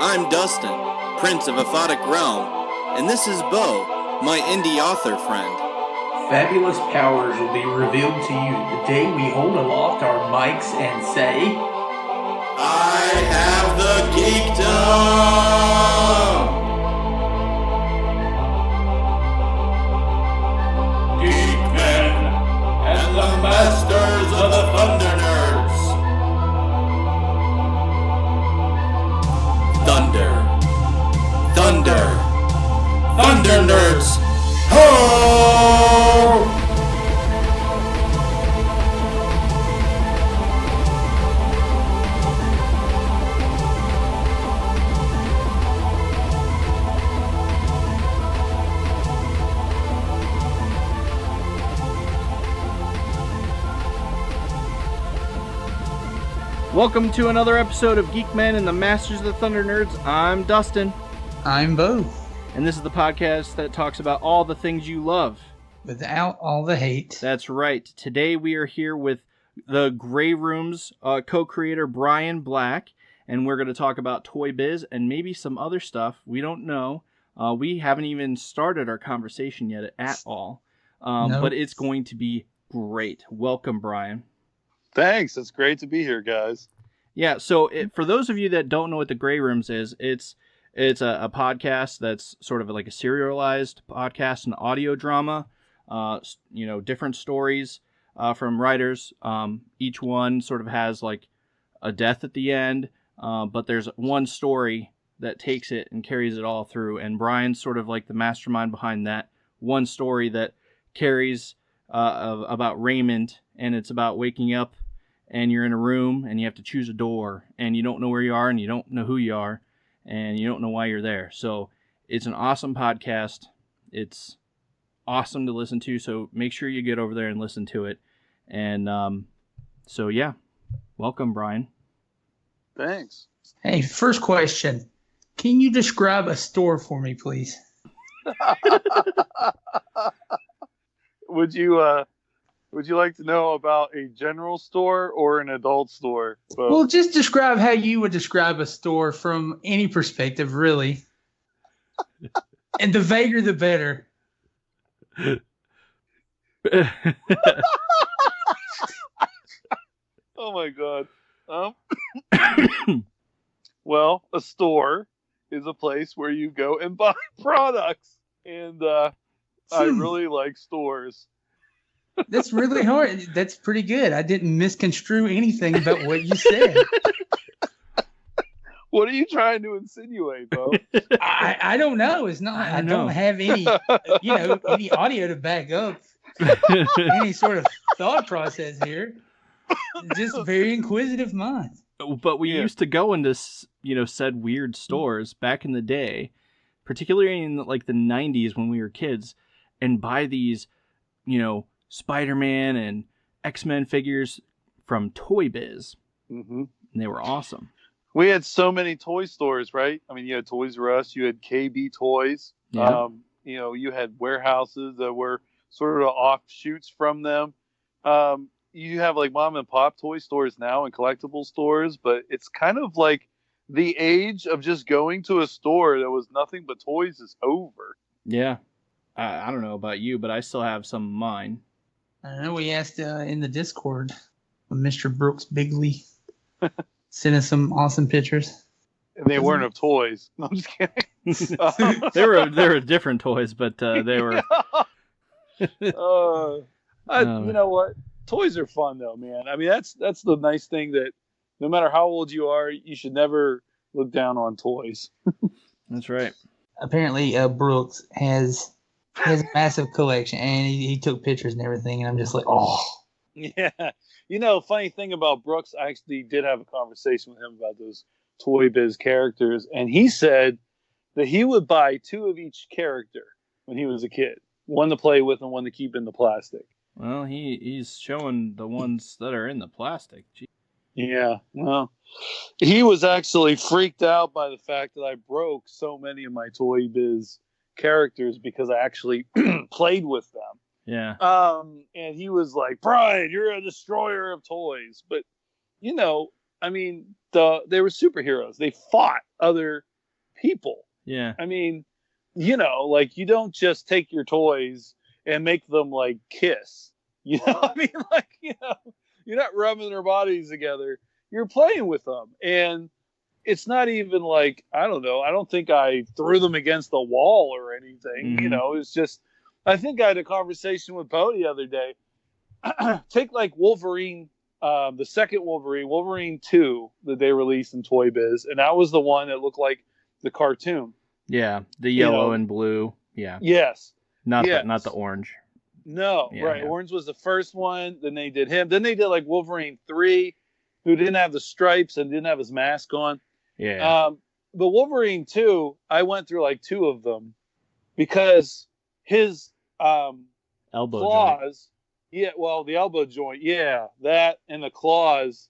I'm Dustin, Prince of Aphotic Realm, and this is Bo, my indie author friend. Fabulous powers will be revealed to you the day we hold aloft our mics and say, I have the geekdom! Geek-Men and the Masters of the Thunder Nerds. Thunder Nerds! Ho! Welcome to another episode of Geek-Men and the Masters of the Thunder Nerds. I'm Dustin. I'm Bo. And this is the podcast that talks about all the things you love. Without all the hate. That's right. Today we are here with the Grey Room's co-creator Brian Black, and we're going to talk about Toy Biz and maybe some other stuff. We don't know. We haven't even started our conversation yet at all. Nope. But it's going to be great. Welcome, Brian. Thanks. It's great to be here, guys. Yeah, so for those of you that don't know what the Grey Rooms is, it's a podcast that's sort of like a serialized podcast, an audio drama, different stories from writers. Each one sort of has like a death at the end, but there's one story that takes it and carries it all through, and Brian's sort of like the mastermind behind that one story that carries about Raymond, and it's about waking up and you're in a room and you have to choose a door and you don't know where you are and you don't know who you are and you don't know why you're there. So it's an awesome podcast. It's awesome to listen to. So make sure you get over there and listen to it. And so, yeah, welcome, Brian. Thanks. Hey, first question. Can you describe a store for me, please? Would you like to know about a general store or an adult store? Well, just describe how you would describe a store from any perspective, really. And the vaguer, the better. Oh my God. Well, a store is a place where you go and buy products, and I really like stores. That's really hard. That's pretty good. I didn't misconstrue anything about what you said. What are you trying to insinuate, Bo? I don't know. It's not. I don't have any, any audio to back up any sort of thought process here. Just very inquisitive mind. But we used to go into, said weird stores back in the day, particularly in like the 90s when we were kids, and buy these, Spider-Man and X-Men figures from ToyBiz. Mm-hmm. And they were awesome. We had so many toy stores, right? I mean, you had Toys R Us, you had KB Toys. Yeah. You had warehouses that were sort of offshoots from them. You have like mom and pop toy stores now and collectible stores, but it's kind of like the age of just going to a store that was nothing but toys is over. Yeah. I don't know about you, but I still have some of mine. I know we asked in the Discord when Mr. Brooks Bigley sent us some awesome pictures. And they weren't of toys. No, I'm just kidding. They were different toys, but they were. You know what? Toys are fun, though, man. I mean, that's the nice thing, that no matter how old you are, you should never look down on toys. That's right. Apparently, Brooks has a massive collection, and he took pictures and everything, and I'm just like, oh. Yeah. Funny thing about Brooks, I actually did have a conversation with him about those Toy Biz characters, and he said that he would buy 2 of each character when he was a kid. One to play with and one to keep in the plastic. Well, he's showing the ones that are in the plastic. Gee. Yeah, well, he was actually freaked out by the fact that I broke so many of my Toy Biz characters because I actually played with them. Yeah. And he was like, Brian, you're a destroyer of toys. But, I mean, they were superheroes. They fought other people. Yeah. I mean, like you don't just take your toys and make them like kiss. I mean, like, you're not rubbing their bodies together. You're playing with them. And it's not even like, I don't know. I don't think I threw them against the wall or anything. Mm-hmm. It's just, I think I had a conversation with Bo the other day. Take like Wolverine, the second Wolverine 2 that they released in Toy Biz. And that was the one that looked like the cartoon. Yeah. The yellow and blue. Yeah. Yes. Not the orange. No, Yeah, right. yeah. Orange was the first one. Then they did him. Then they did like Wolverine 3, who didn't have the stripes and didn't have his mask on. Yeah. But Wolverine 2, I went through like 2 of them because his Elbow claws. joint. Yeah, well, the elbow joint. Yeah, that and the claws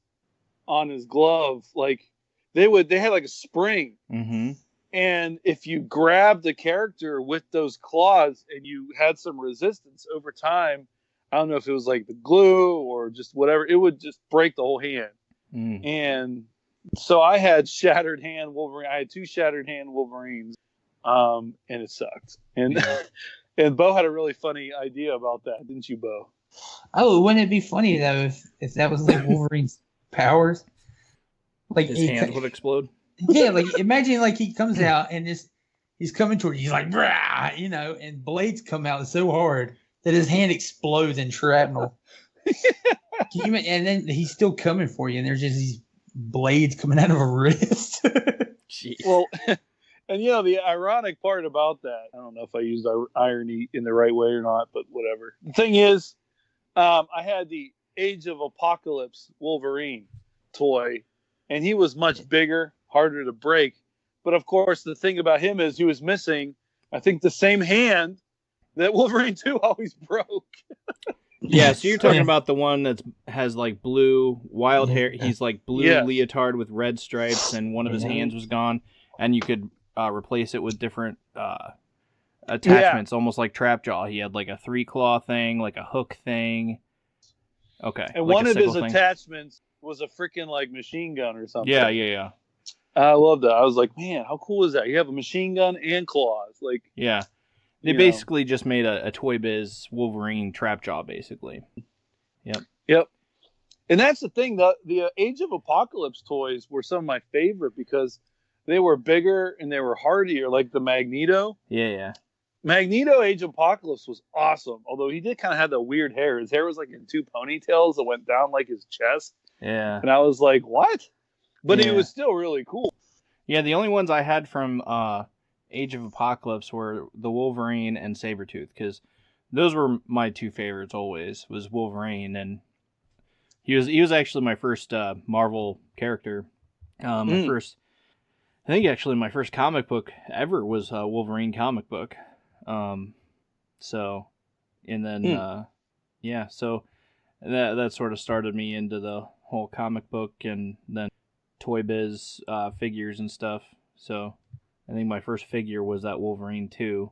on his glove. Like they had like a spring. Mm-hmm. And if you grabbed the character with those claws and you had some resistance over time, I don't know if it was like the glue or just whatever, it would just break the whole hand. Mm. And so I had shattered hand Wolverine. I had 2 shattered hand Wolverines, and it sucked. And and Bo had a really funny idea about that, didn't you, Bo? Oh, wouldn't it be funny though if that was like Wolverine's powers? Like His hands would explode. Yeah, like imagine like he comes out and he's coming toward you, he's like, brah, and blades come out so hard that his hand explodes in shrapnel. And then he's still coming for you, and there's just these blades coming out of a wrist. Jeez. Well, and the ironic part about that, I don't know if I used irony in the right way or not, but whatever. The thing is, I had the Age of Apocalypse Wolverine toy, and he was much bigger, harder to break. But of course, the thing about him is he was missing, I think, the same hand that Wolverine 2 always broke. Yeah, so you're talking about the one that has like blue wild hair. He's like blue leotard with red stripes, and one of his hands was gone, and you could replace it with different attachments, almost like Trapjaw. He had like a 3-claw thing, like a hook thing. Okay. And like one of his thing. attachments was a freaking like machine gun or something. Yeah. I love that. I was like, man, how cool is that? You have a machine gun and claws. Like, yeah. They basically just made a Toy Biz Wolverine Trapjaw, basically. Yep. And that's the thing. The Age of Apocalypse toys were some of my favorite because they were bigger and they were hardier, like the Magneto. Yeah. Magneto Age of Apocalypse was awesome, although he did kind of have the weird hair. His hair was like in 2 ponytails that went down like his chest. Yeah. And I was like, what? But it was still really cool. Yeah, the only ones I had from Age of Apocalypse were the Wolverine and Sabretooth, because those were my 2 favorites always, was Wolverine, and he was actually my first Marvel character. My first comic book ever was a Wolverine comic book. So that sort of started me into the whole comic book and then Toy Biz figures and stuff. So I think my first figure was that Wolverine 2.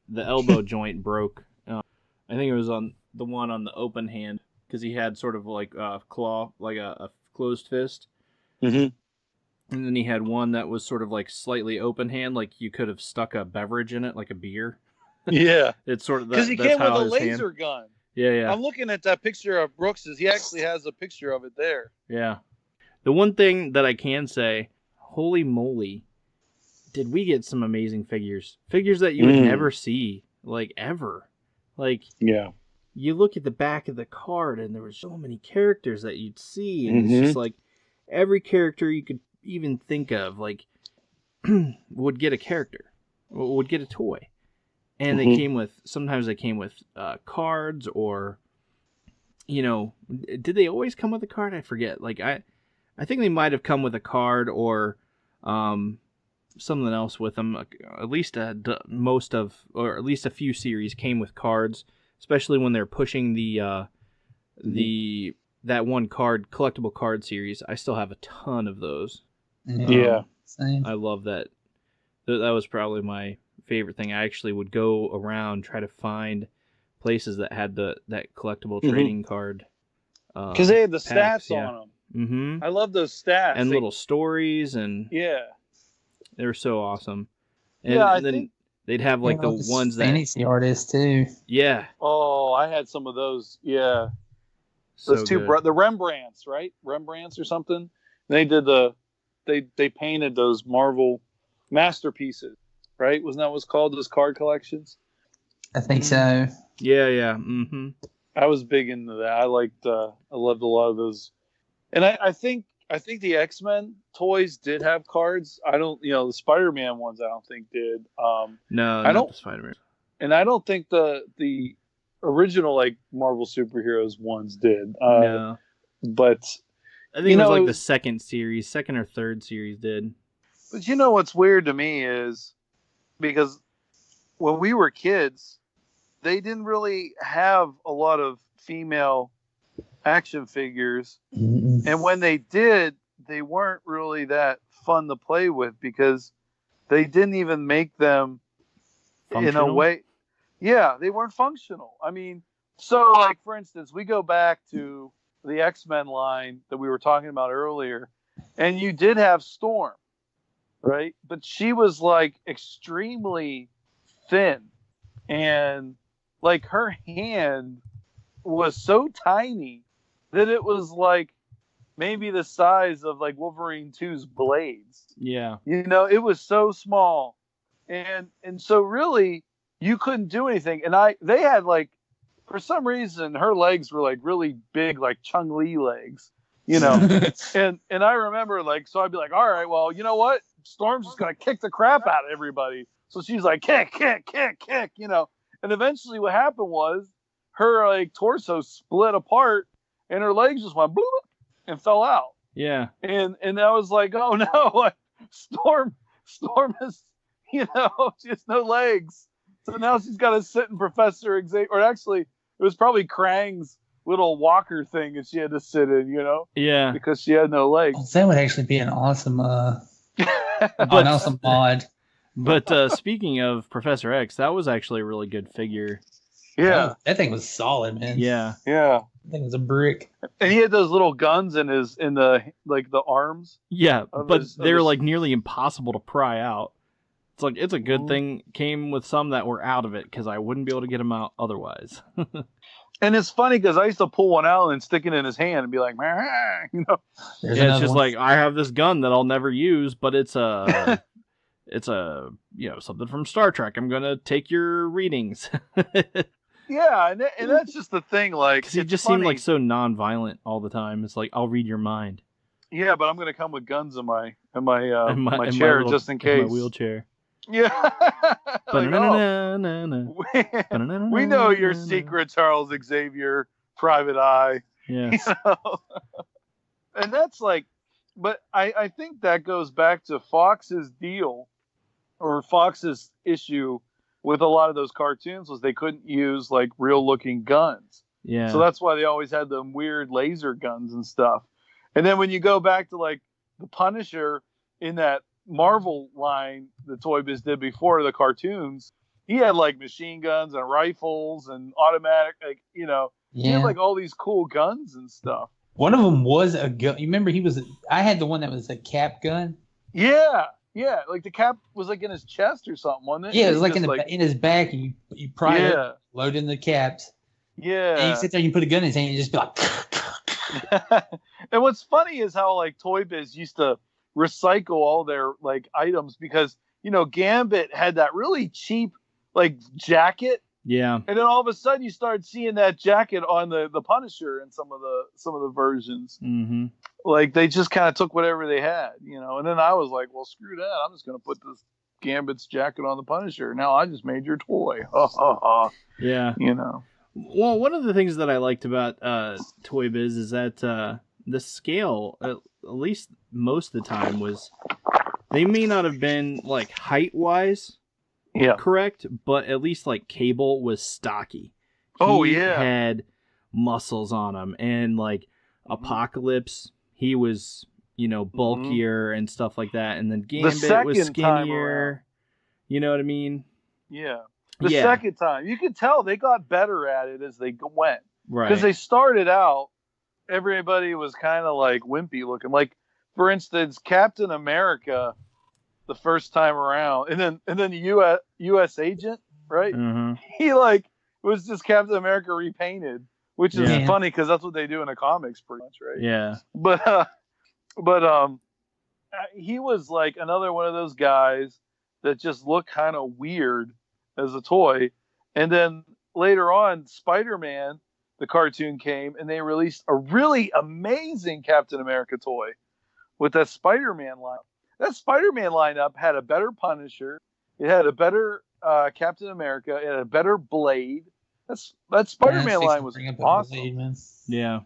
The elbow joint broke. I think it was on the one on the open hand, because he had sort of like a claw, like a closed fist. Mm-hmm. And then he had one that was sort of like slightly open hand, like you could have stuck a beverage in it, like a beer. Yeah. It's sort of because he came with a laser gun. Yeah. I'm looking at that picture of Brooks's. He actually has a picture of it there. Yeah. The one thing that I can say, holy moly, did we get some amazing figures. Figures that you would never see, like, ever. Like, you look at the back of the card, and there were so many characters that you'd see, and it's just like, every character you could even think of, like, would get a character, would get a toy. And sometimes they came with cards, or, did they always come with a card? I forget. Like, I think they might have come with a card or something else with them. At least or at least a few series came with cards, especially when they're pushing that one card collectible card series. I still have a ton of those. Yeah, same. I love that. That was probably my favorite thing. I actually would go around, try to find places that had that collectible trading card. Because they had the packs, stats on them. Mm-hmm. I love those stats. And little stories and... Yeah. They were so awesome. And, Yeah, I and then think. they'd have like the ones that. fantasy artists too. Yeah. Oh, I had some of those. Yeah, So those two, good. the Rembrandts, right? Rembrandts or something. They did they painted those Marvel masterpieces, right? Wasn't that what's called, those card collections? I think so. Yeah, yeah. Mm-hmm. I was big into that. I loved a lot of those, and I think the X-Men toys did have cards. I don't, the Spider-Man ones I don't think did. No, I not don't, the Spider-Man. and I don't think the original like Marvel superheroes ones did. No. But I think it was like the second or third series did. But you know what's weird to me is because when we were kids, they didn't really have a lot of female action figures. And when they did, they weren't really that fun to play with because they didn't even make them Functional? in a way. Yeah, they weren't functional. I mean, so like for instance, we go back to the X-Men line that we were talking about earlier, and you did have Storm, right? But she was like extremely thin, and like her hand was so tiny that it was like maybe the size of like Wolverine 2's blades. Yeah. It was so small, and so really you couldn't do anything. And they had like, for some reason, her legs were like really big, like Chung-Li legs, and I remember like, so I'd be like, all right, well, you know what? Storm's just going to kick the crap out of everybody. So she's like, kick, and eventually what happened was her like torso split apart and her legs just went bloop and fell out. Yeah. And I was like, oh no, Storm has, she has no legs. So now she's got to sit in Professor Xavier, or actually it was probably Krang's little walker thing that she had to sit in, Yeah. because she had no legs. That would actually be an awesome, awesome mod. But speaking of Professor X, that was actually a really good figure. Yeah. That thing was solid, man. Yeah. Yeah. That thing was a brick. And he had those little guns in the arms. Yeah, Of but his- of they're his- like nearly impossible to pry out. It's a good thing came with some that were out of it because I wouldn't be able to get them out otherwise. And it's funny because I used to pull one out and stick it in his hand and be like, There's Yeah, it's another just one. like I have this gun that I'll never use, but it's a something from Star Trek. I'm gonna take your readings yeah, and that's just the thing. Like, because he it's just funny. seemed like so non-violent all the time. It's like I'll read your mind. Yeah, but I'm gonna come with guns in my In my chair little- just in in case. my wheelchair. Yeah. Like, Ba-na-na-na-na-na. we know your secret, Charles Xavier, Private Eye. Yes. And that's like, but I think that goes back to Fox's deal, or Fox's issue with a lot of those cartoons was they couldn't use like real looking guns. Yeah. So that's why they always had them weird laser guns and stuff. And then when you go back to like the Punisher in that Marvel line that Toy Biz did before the cartoons, he had like machine guns and rifles and automatic, like, he had like all these cool guns and stuff. One of them was a gun. You remember I had the one that was a cap gun. Yeah. Yeah. Like the cap was like in his chest or something, wasn't it? Yeah, it was like Just in his back, and you pry it, Yeah. load in the caps, and Yeah. you sit there and you put a gun in his hand, and you just be like. And what's funny is how like Toy Biz used to recycle all their like items because Gambit had that really cheap like jacket, Yeah. and then all of a sudden you started seeing that jacket on the Punisher in some of the versions. Mm-hmm. Like they just kind of took whatever they had, and then I was like, well, screw that, I'm just gonna put this Gambit's jacket on the Punisher. Now I just made your toy. Yeah. Well, one of the things that I liked about Toy Biz is that the scale, at least most of the time, was they may not have been like height wise correct, but at least like Cable was stocky. He had muscles on him, and like Apocalypse, he was bulkier and stuff like that, and then Gambit was skinnier. You know what I mean? Yeah. The second time, you could tell they got better at it as they went. Right. Because they started out, everybody was kind of like wimpy looking. Like, for instance, Captain America, the first time around, and then the U.S. agent, right? Mm-hmm. He like was just Captain America repainted, which is Yeah. funny because that's what they do in the comics, pretty much, right? Yeah. But he was like another one of those guys that just looked kind of weird as a toy. And then later on, Spider-Man, the cartoon came, and they released a really amazing Captain America toy with that Spider-Man lineup. That Spider-Man lineup had a better Punisher. It had a better Captain America. It had a better Blade. That Spider-Man line was awesome. Blade, man. Yeah.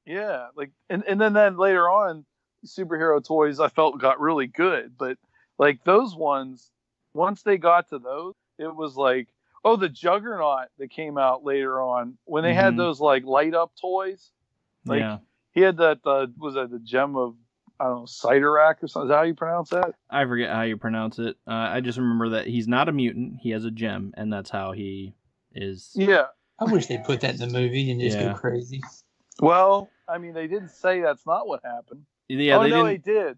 Yeah, like and then later on, superhero toys I felt got really good, but like those ones, once they got to those, it was like, oh, the Juggernaut that came out later on when they had those like light up toys. Like Yeah. he had that was that the gem of, I don't know, Cyterac or something. Is that how you pronounce that? I forget how you pronounce it. I just remember that he's not a mutant. He has a gem, and that's how he is. Yeah. I wish they put that in the movie and just Yeah. go crazy. Well, I mean, they didn't say that's not what happened. Yeah, oh they no, didn't. they did,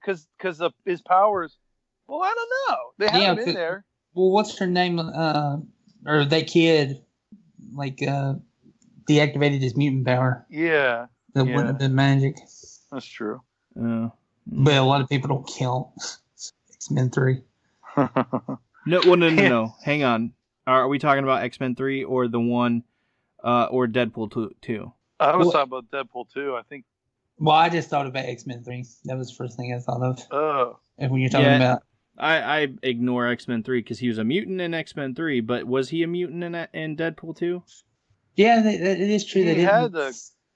because of his powers. Well, I don't know. They have him in there. Well, what's her name? Or that kid, like, deactivated his mutant power. Yeah, That wouldn't have been magic. that's true. But a lot of people don't count X-Men 3. No. Hang on. Are we talking about X-Men 3 or the one, or Deadpool 2? I was talking about Deadpool 2. I think. Well, I just thought about X-Men 3. That was the first thing I thought of. Oh. And when you're talking about... I ignore X-Men 3 because he was a mutant in X-Men 3, but was he a mutant in Deadpool 2? Yeah, it is true. He had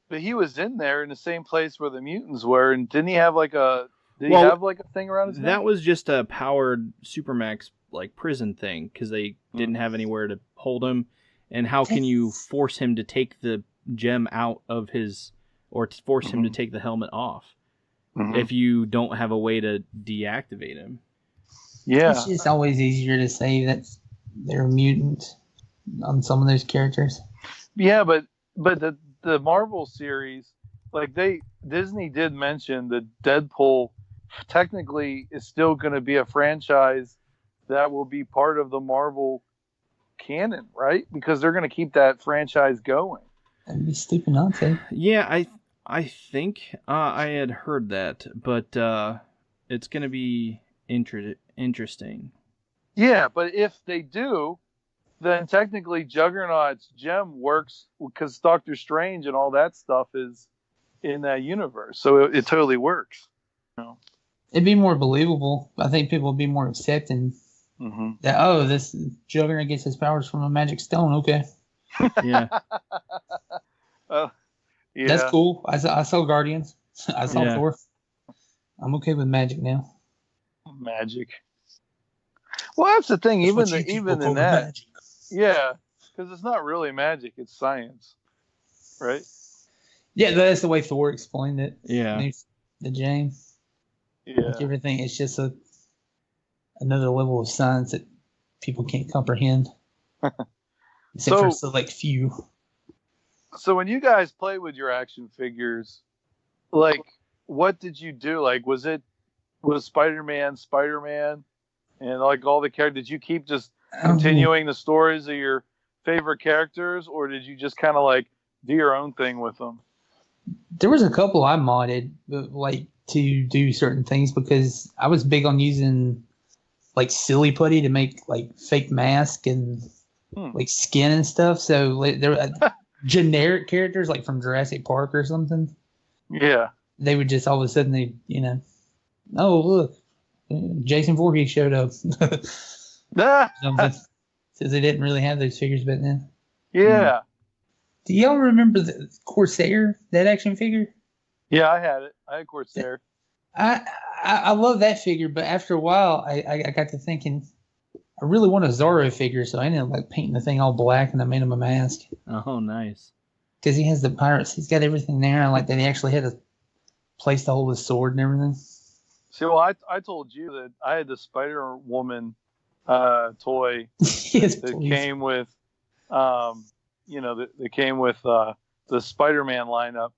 but he was in there in the same place where the mutants were, and didn't he have like a... Did he have like a thing around his neck? That was just a powered Supermax like prison thing because they didn't have anywhere to hold him. And how can you force him to take the gem out of his, or force him to take the helmet off if you don't have a way to deactivate him? Yeah, it's just always easier to say that they're a mutant on some of those characters. Yeah, but the Marvel series, like Disney did mention that Deadpool technically is still going to be a franchise that will be part of the Marvel canon, right? Because they're going to keep that franchise going. That'd be stupid not to. Yeah, I think I had heard that, but it's going to be interesting. Yeah, but if they do, then technically Juggernaut's gem works because Doctor Strange and all that stuff is in that universe, so it totally works. You know? It'd be more believable. I think people would be more accepting that, this Juggernaut gets his powers from a magic stone. Okay. Yeah. Yeah. That's cool. I saw Guardians. I saw Yeah. Thor. I'm okay with magic now. Magic. Well, that's the thing. Even in that, magic. yeah, because it's not really magic; it's science, right? Yeah, that's the way Thor explained it. Yeah. The James. Yeah. Like everything, it's just another level of science that people can't comprehend. Except for select few. So when you guys play with your action figures, like, what did you do? Like, was Spider-Man, and like all the characters? Did you keep just continuing the stories of your favorite characters, or did you just kind of like do your own thing with them? There was a couple I modded, like to do certain things because I was big on using like silly putty to make like fake mask and like skin and stuff. So like, there were generic characters like from Jurassic Park or something. Yeah. They would just all of a sudden oh look, Jason Voorhees showed up. Since they didn't really have those figures back then. Yeah. Do y'all remember the Corsair, that action figure? Yeah, I had it. I had Corsair. I love that figure, but after a while, I got to thinking, I really want a Zorro figure, so I ended up like painting the thing all black, and I made him a mask. Oh, nice. Because he has the pirates, he's got everything there. I like that he actually had a place to hold his sword and everything. See, well, I told you that I had the Spider-Woman toy Yes, that please. came with, that came with the Spider-Man lineup,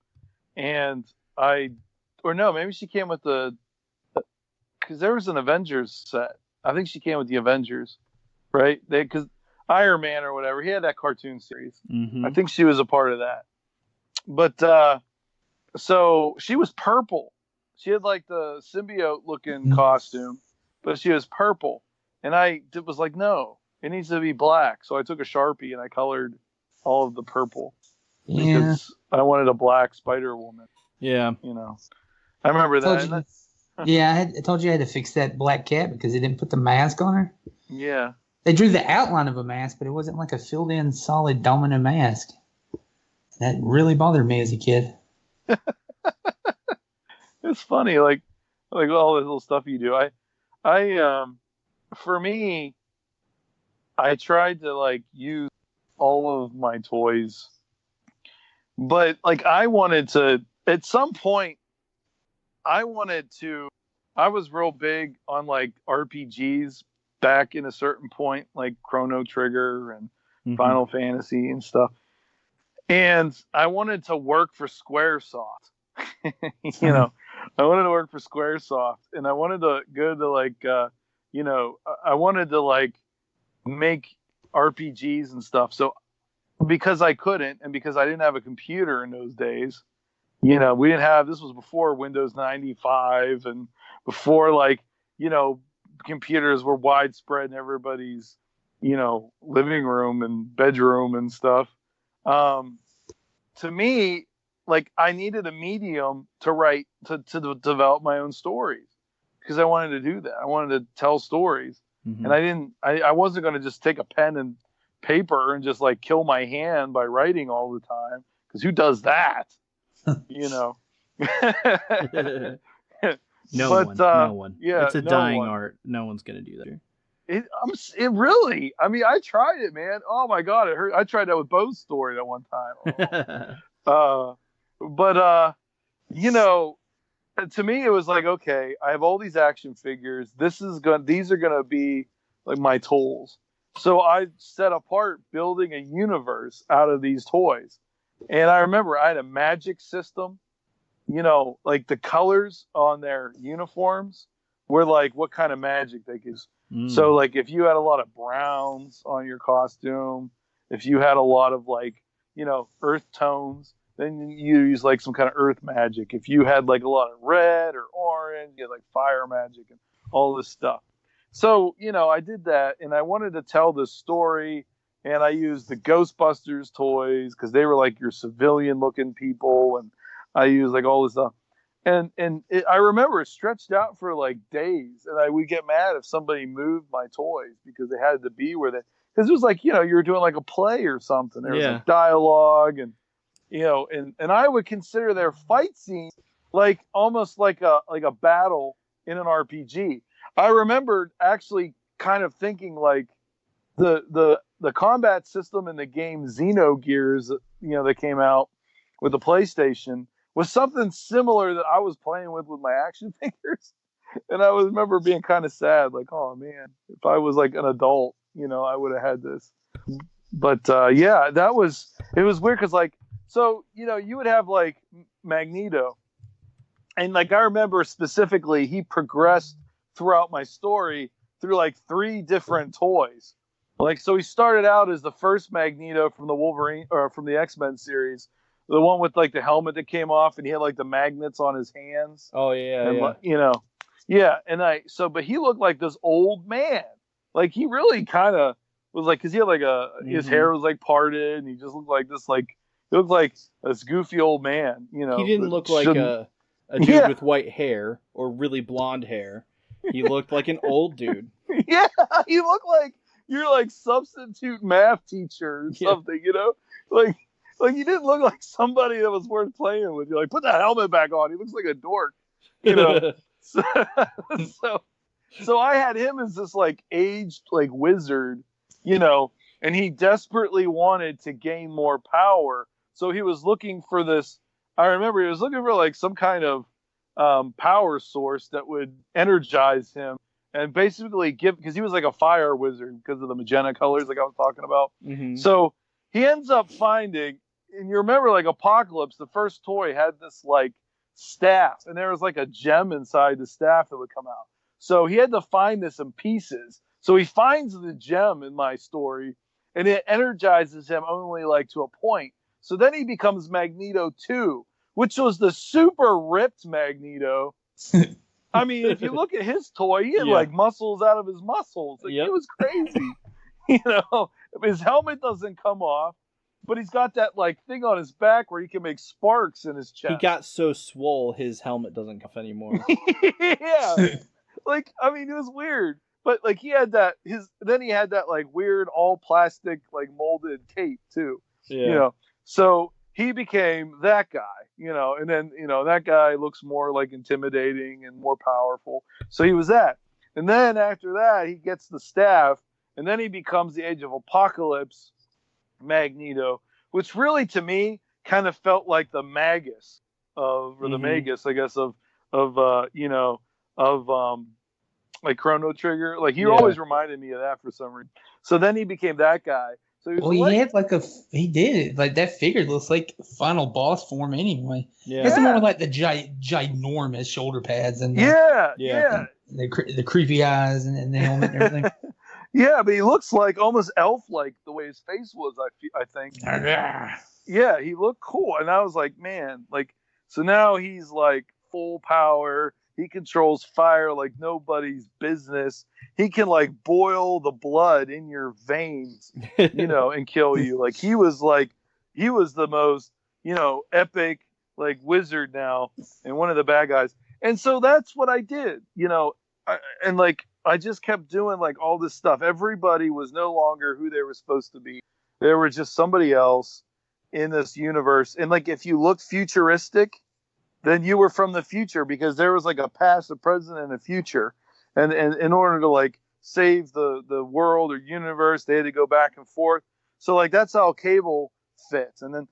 and maybe she came with because there was an Avengers set. I think she came with the Avengers, right? Because Iron Man or whatever, he had that cartoon series. Mm-hmm. I think she was a part of that. But so she was purple. She had like the symbiote looking costume, but she was purple. And I was like, no, it needs to be black. So I took a Sharpie and I colored all of the purple because I wanted a black Spider-Woman. Yeah. You know, I remember that. I told you I had to fix that black cat because they didn't put the mask on her. Yeah. They drew the outline of a mask, but it wasn't like a filled-in solid domino mask. That really bothered me as a kid. It's funny, like all this little stuff you do. I for me, I tried to like use all of my toys, but like I wanted to at some point. I was real big on like RPGs back in a certain point, like Chrono Trigger and Final Fantasy and stuff. And I wanted to work for Squaresoft. You know, I wanted to work for Squaresoft, and I wanted to go to like, I wanted to like make RPGs and stuff. So because I couldn't, and because I didn't have a computer in those days, you know, we didn't have, this was before Windows 95 and before like, you know, computers were widespread in everybody's, you know, living room and bedroom and stuff. To me, like I needed a medium to write, to develop my own stories because I wanted to do that. I wanted to tell stories. And I wasn't going to just take a pen and paper and just like kill my hand by writing all the time. Because who does that? You know? No one. Yeah, it's a dying art. No one's going to do that. It really, I mean, I tried it, man. Oh my God, it hurt. I tried that with Bo's story at one time. But you know, to me, it was like, okay, I have all these action figures. These are gonna be like my tools. So I set apart building a universe out of these toys. And I remember I had a magic system. You know, like the colors on their uniforms were like what kind of magic they could. So like if you had a lot of browns on your costume, if you had a lot of like, you know, earth tones, then you use like some kind of earth magic. If you had like a lot of red or orange, you had like fire magic and all this stuff. So, you know, I did that and I wanted to tell this story, and I used the Ghostbusters toys because they were like your civilian looking people, and I used like all this stuff. And I remember it stretched out for like days, and I would get mad if somebody moved my toys because they had to be where they, because it was like, you know, you were doing like a play or something. There was like dialogue, and you know, and I would consider their fight scene like almost like a battle in an RPG. I remember actually kind of thinking like the combat system in the game Xenogears, you know, that came out with the PlayStation was something similar that I was playing with my action figures. And I remember being kind of sad, like, oh man, if I was like an adult, you know, I would have had this. But yeah, it was weird because like, so, you know, you would have like Magneto, and like I remember specifically he progressed throughout my story through like 3 different toys. Like, so he started out as the first Magneto from the Wolverine or from the X-Men series, the one with like the helmet that came off and he had like the magnets on his hands. Oh yeah, and, you know, yeah. And but he looked like this old man. Like he really kind of was like, cause he had like his hair was like parted and he just looked like this, like, he looked like this goofy old man, you know. He didn't look like a dude with white hair or really blonde hair. He looked like an old dude. Yeah, he looked like you're like substitute math teacher or something, you know? Like he didn't look like somebody that was worth playing with. You're like, put that helmet back on. He looks like a dork, you know? So I had him as this like aged like wizard, you know, and he desperately wanted to gain more power. So he was looking for this. I remember he was looking for like some kind of power source that would energize him and basically give, because he was like a fire wizard because of the magenta colors like I was talking about. So he ends up finding, and you remember like Apocalypse, the first toy had this like staff, and there was like a gem inside the staff that would come out. So he had to find this in pieces. So he finds the gem in my story, and it energizes him only like to a point. So then he becomes Magneto 2, which was the super ripped Magneto. I mean, if you look at his toy, he had like muscles out of his muscles. Like, It was crazy. His helmet doesn't come off, but he's got that like thing on his back where he can make sparks in his chest. He got so swole, his helmet doesn't come off anymore. Yeah. Like, I mean, it was weird. But like he had that then he had that like weird all plastic like molded cape too. Yeah. So he became that guy, and then that guy looks more like intimidating and more powerful. So he was that. And then after that he gets the staff, and then he becomes the Age of Apocalypse Magneto, which really to me kind of felt like the Magus the Magus, I guess, of like Chrono Trigger. Like he always reminded me of that for some reason. So then he became that guy. So he had like he did it like that figure looks like final boss form anyway. Yeah, it's more like the ginormous shoulder pads and the creepy eyes and the helmet and everything. Yeah, but he looks like almost elf-like the way his face was. I think. Yeah, he looked cool, and I was like, man, like so now he's like full power. He controls fire like nobody's business. He can like boil the blood in your veins, and kill you. Like he was the most, epic like wizard now and one of the bad guys. And so that's what I did, I just kept doing like all this stuff. Everybody was no longer who they were supposed to be. They were just somebody else in this universe. And like if you look futuristic, then you were from the future, because there was like a past, a present, and a future. And in order to like save the world or universe, they had to go back and forth. So like that's how Cable fits. And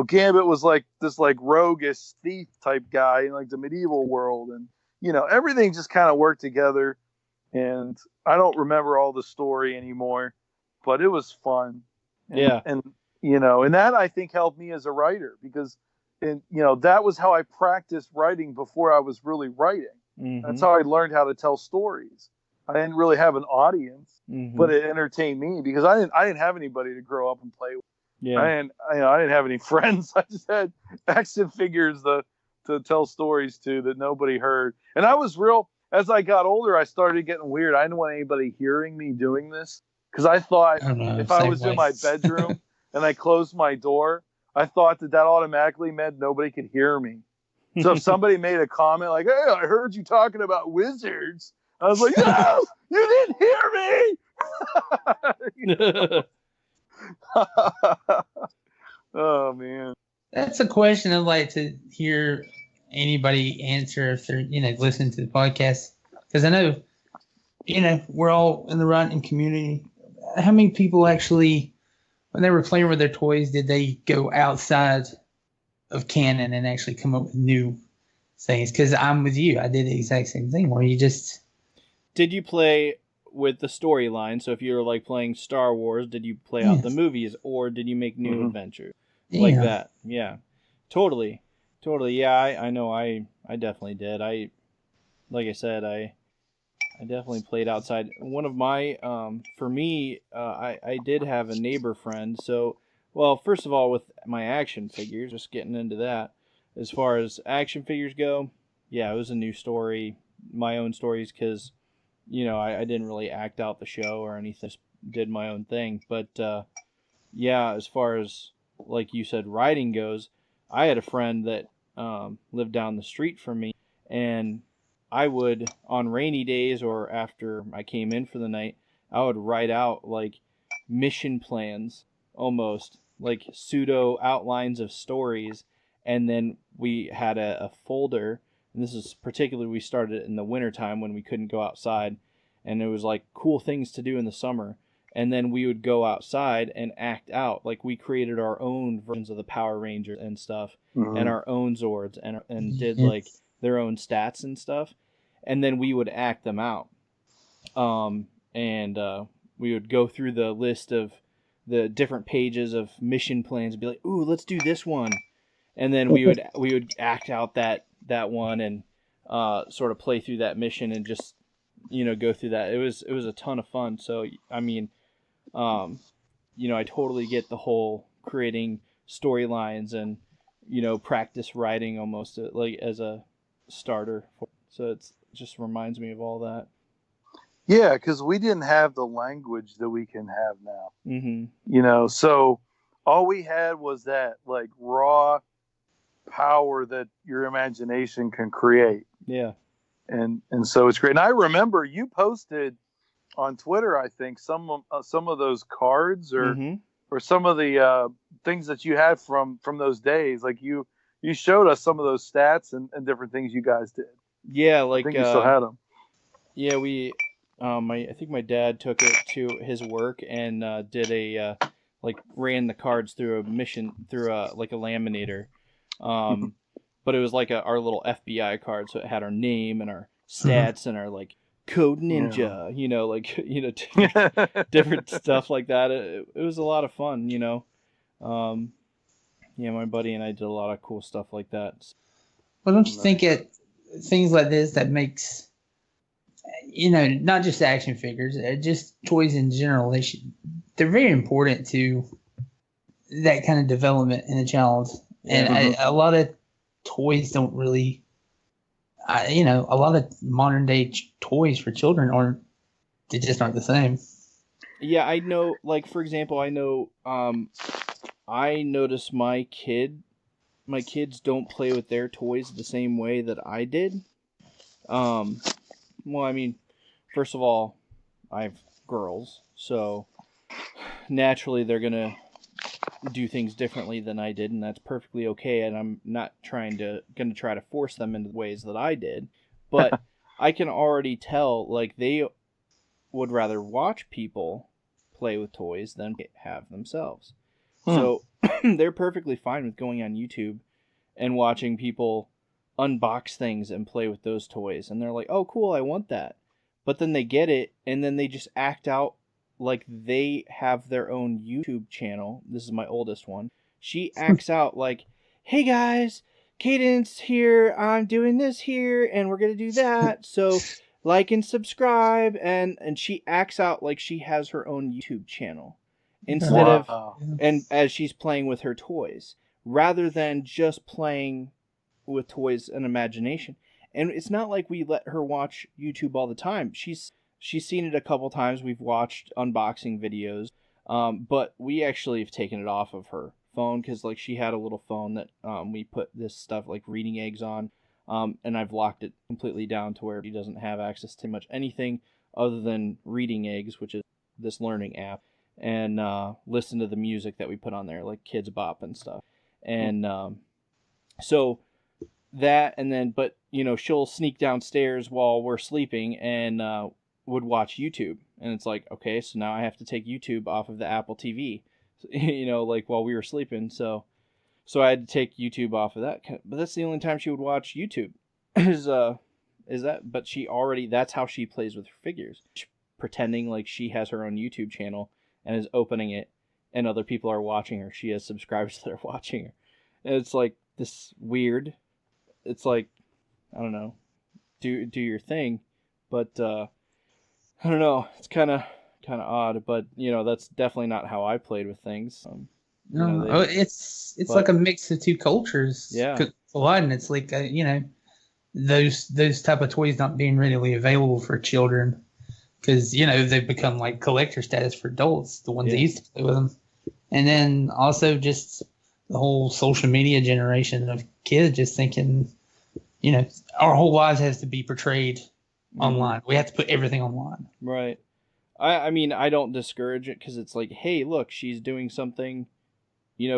Gambit was like this like roguish thief type guy in like the medieval world, and everything just kind of worked together. And I don't remember all the story anymore, but it was fun. And that I think helped me as a writer, because that was how I practiced writing before I was really writing. Mm-hmm. That's how I learned how to tell stories. I didn't really have an audience, but it entertained me, because I didn't have anybody to grow up and play with. Yeah. I didn't have any friends. I just had action figures to tell stories to that nobody heard. And I was as I got older, I started getting weird. I didn't want anybody hearing me doing this, because I thought if I was in my bedroom and I closed my door, I thought that automatically meant nobody could hear me. So if somebody made a comment like, "Hey, I heard you talking about wizards," I was like, "No, you didn't hear me." Oh man, that's a question I'd like to hear anybody answer if they're listening to the podcast, because I know we're all in the writing community. How many people actually, when they were playing with their toys, did they go outside of canon and actually come up with new things? Because I'm with you. I did the exact same thing where you just... Did you play with the storyline? So if you were like playing Star Wars, did you play out the movies, or did you make new adventures like that? Yeah, totally. Yeah, I know. I definitely did. Like I said, I definitely played outside. One of my, for me, I did have a neighbor friend. So, well, first of all, with my action figures, just getting into that, as far as action figures go, yeah, it was a new story, my own stories, because, I didn't really act out the show or anything, just did my own thing. But, yeah, as far as, like you said, writing goes, I had a friend that lived down the street from me, and I would, on rainy days or after I came in for the night, I would write out like mission plans, almost like pseudo outlines of stories. And then we had a folder, and this is particularly, we started in the wintertime when we couldn't go outside, and it was like cool things to do in the summer. And then we would go outside and act out. Like we created our own versions of the Power Rangers and stuff, and our own Zords, and did like their own stats and stuff. And then we would act them out. And we would go through the list of the different pages of mission plans and be like, "Ooh, let's do this one." And then we would act out that one and sort of play through that mission and just go through that. It was a ton of fun. So I mean, I totally get the whole creating storylines and practice writing almost like as a starter. So it just reminds me of all that. Yeah, because we didn't have the language that we can have now. Mm-hmm. So all we had was that like raw power that your imagination can create. Yeah. And so it's great. And I remember you posted on Twitter, I think, some of those cards or some of the things that you had from those days. Like you showed us some of those stats and different things you guys did. Yeah, like I think you still had them. Yeah, we. I think my dad took it to his work and did a ran the cards through a laminator, but it was like our little FBI card, so it had our name and our stats and our like code ninja, different stuff like that. It was a lot of fun, my buddy and I did a lot of cool stuff like that. Well, don't you think it things like this that makes not just action figures, just toys in general, they're very important to that kind of development in a child. And a lot of toys don't really, a lot of modern day toys for children they just aren't the same. Yeah, I know, like, for example, I noticed my kids don't play with their toys the same way that I did. Well, I mean, first of all, I have girls, so naturally they're going to do things differently than I did, and that's perfectly okay, and I'm not going to try to force them into the ways that I did, but I can already tell, like, they would rather watch people play with toys than have themselves. So they're perfectly fine with going on YouTube and watching people unbox things and play with those toys, and they're like, oh cool, I want that. But then they get it and then they just act out like they have their own YouTube channel. This is my oldest one. She acts out like, hey guys, Cadence here, I'm doing this here and we're gonna do that, so like and subscribe, and she acts out like she has her own YouTube channel instead of and as she's playing with her toys rather than just playing with toys and imagination. And it's not like we let her watch YouTube all the time. She's seen it a couple times. We've watched unboxing videos, but we actually have taken it off of her phone because like she had a little phone that we put this stuff like reading eggs on, and I've locked it completely down to where she doesn't have access to much anything other than reading eggs, which is this learning app, and listen to the music that we put on there, like Kids Bop and stuff. And so that, and then, but she'll sneak downstairs while we're sleeping and would watch YouTube, and it's like, okay, so now I have to take YouTube off of the Apple TV, like while we were sleeping, so I had to take YouTube off of that. But that's the only time she would watch YouTube is that, but that's how she plays with her figures, pretending like she has her own YouTube channel and is opening it and other people are watching her. She has subscribers that are watching her, and it's like this weird. It's like, I don't know, do your thing, but I don't know. It's kind of odd, but that's definitely not how I played with things. It's like a mix of two cultures. Yeah, and it's like those type of toys not being readily available for children because they've become like collector status for adults, the ones that used to play with them, and then also just the whole social media generation of kids just thinking, our whole lives has to be portrayed online. We have to put everything online. Right. I mean, I don't discourage it because it's like, hey, look, she's doing something,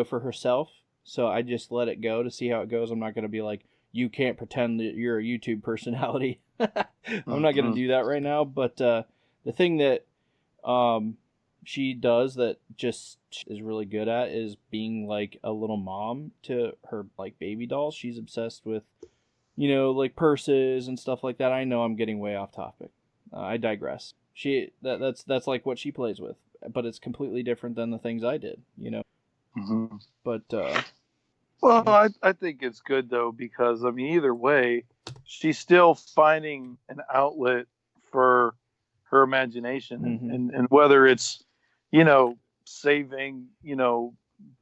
for herself. So I just let it go to see how it goes. I'm not going to be like, you can't pretend that you're a YouTube personality. I'm not going to do that right now. But the thing that she does that just is really good at is being like a little mom to her like baby dolls. She's obsessed with, like purses and stuff like that. I know I'm getting way off topic. I digress. That's like what she plays with, but it's completely different than the things I did, But well, I think it's good though, because I mean, either way, she's still finding an outlet for her imagination, Mm-hmm. and whether it's, saving,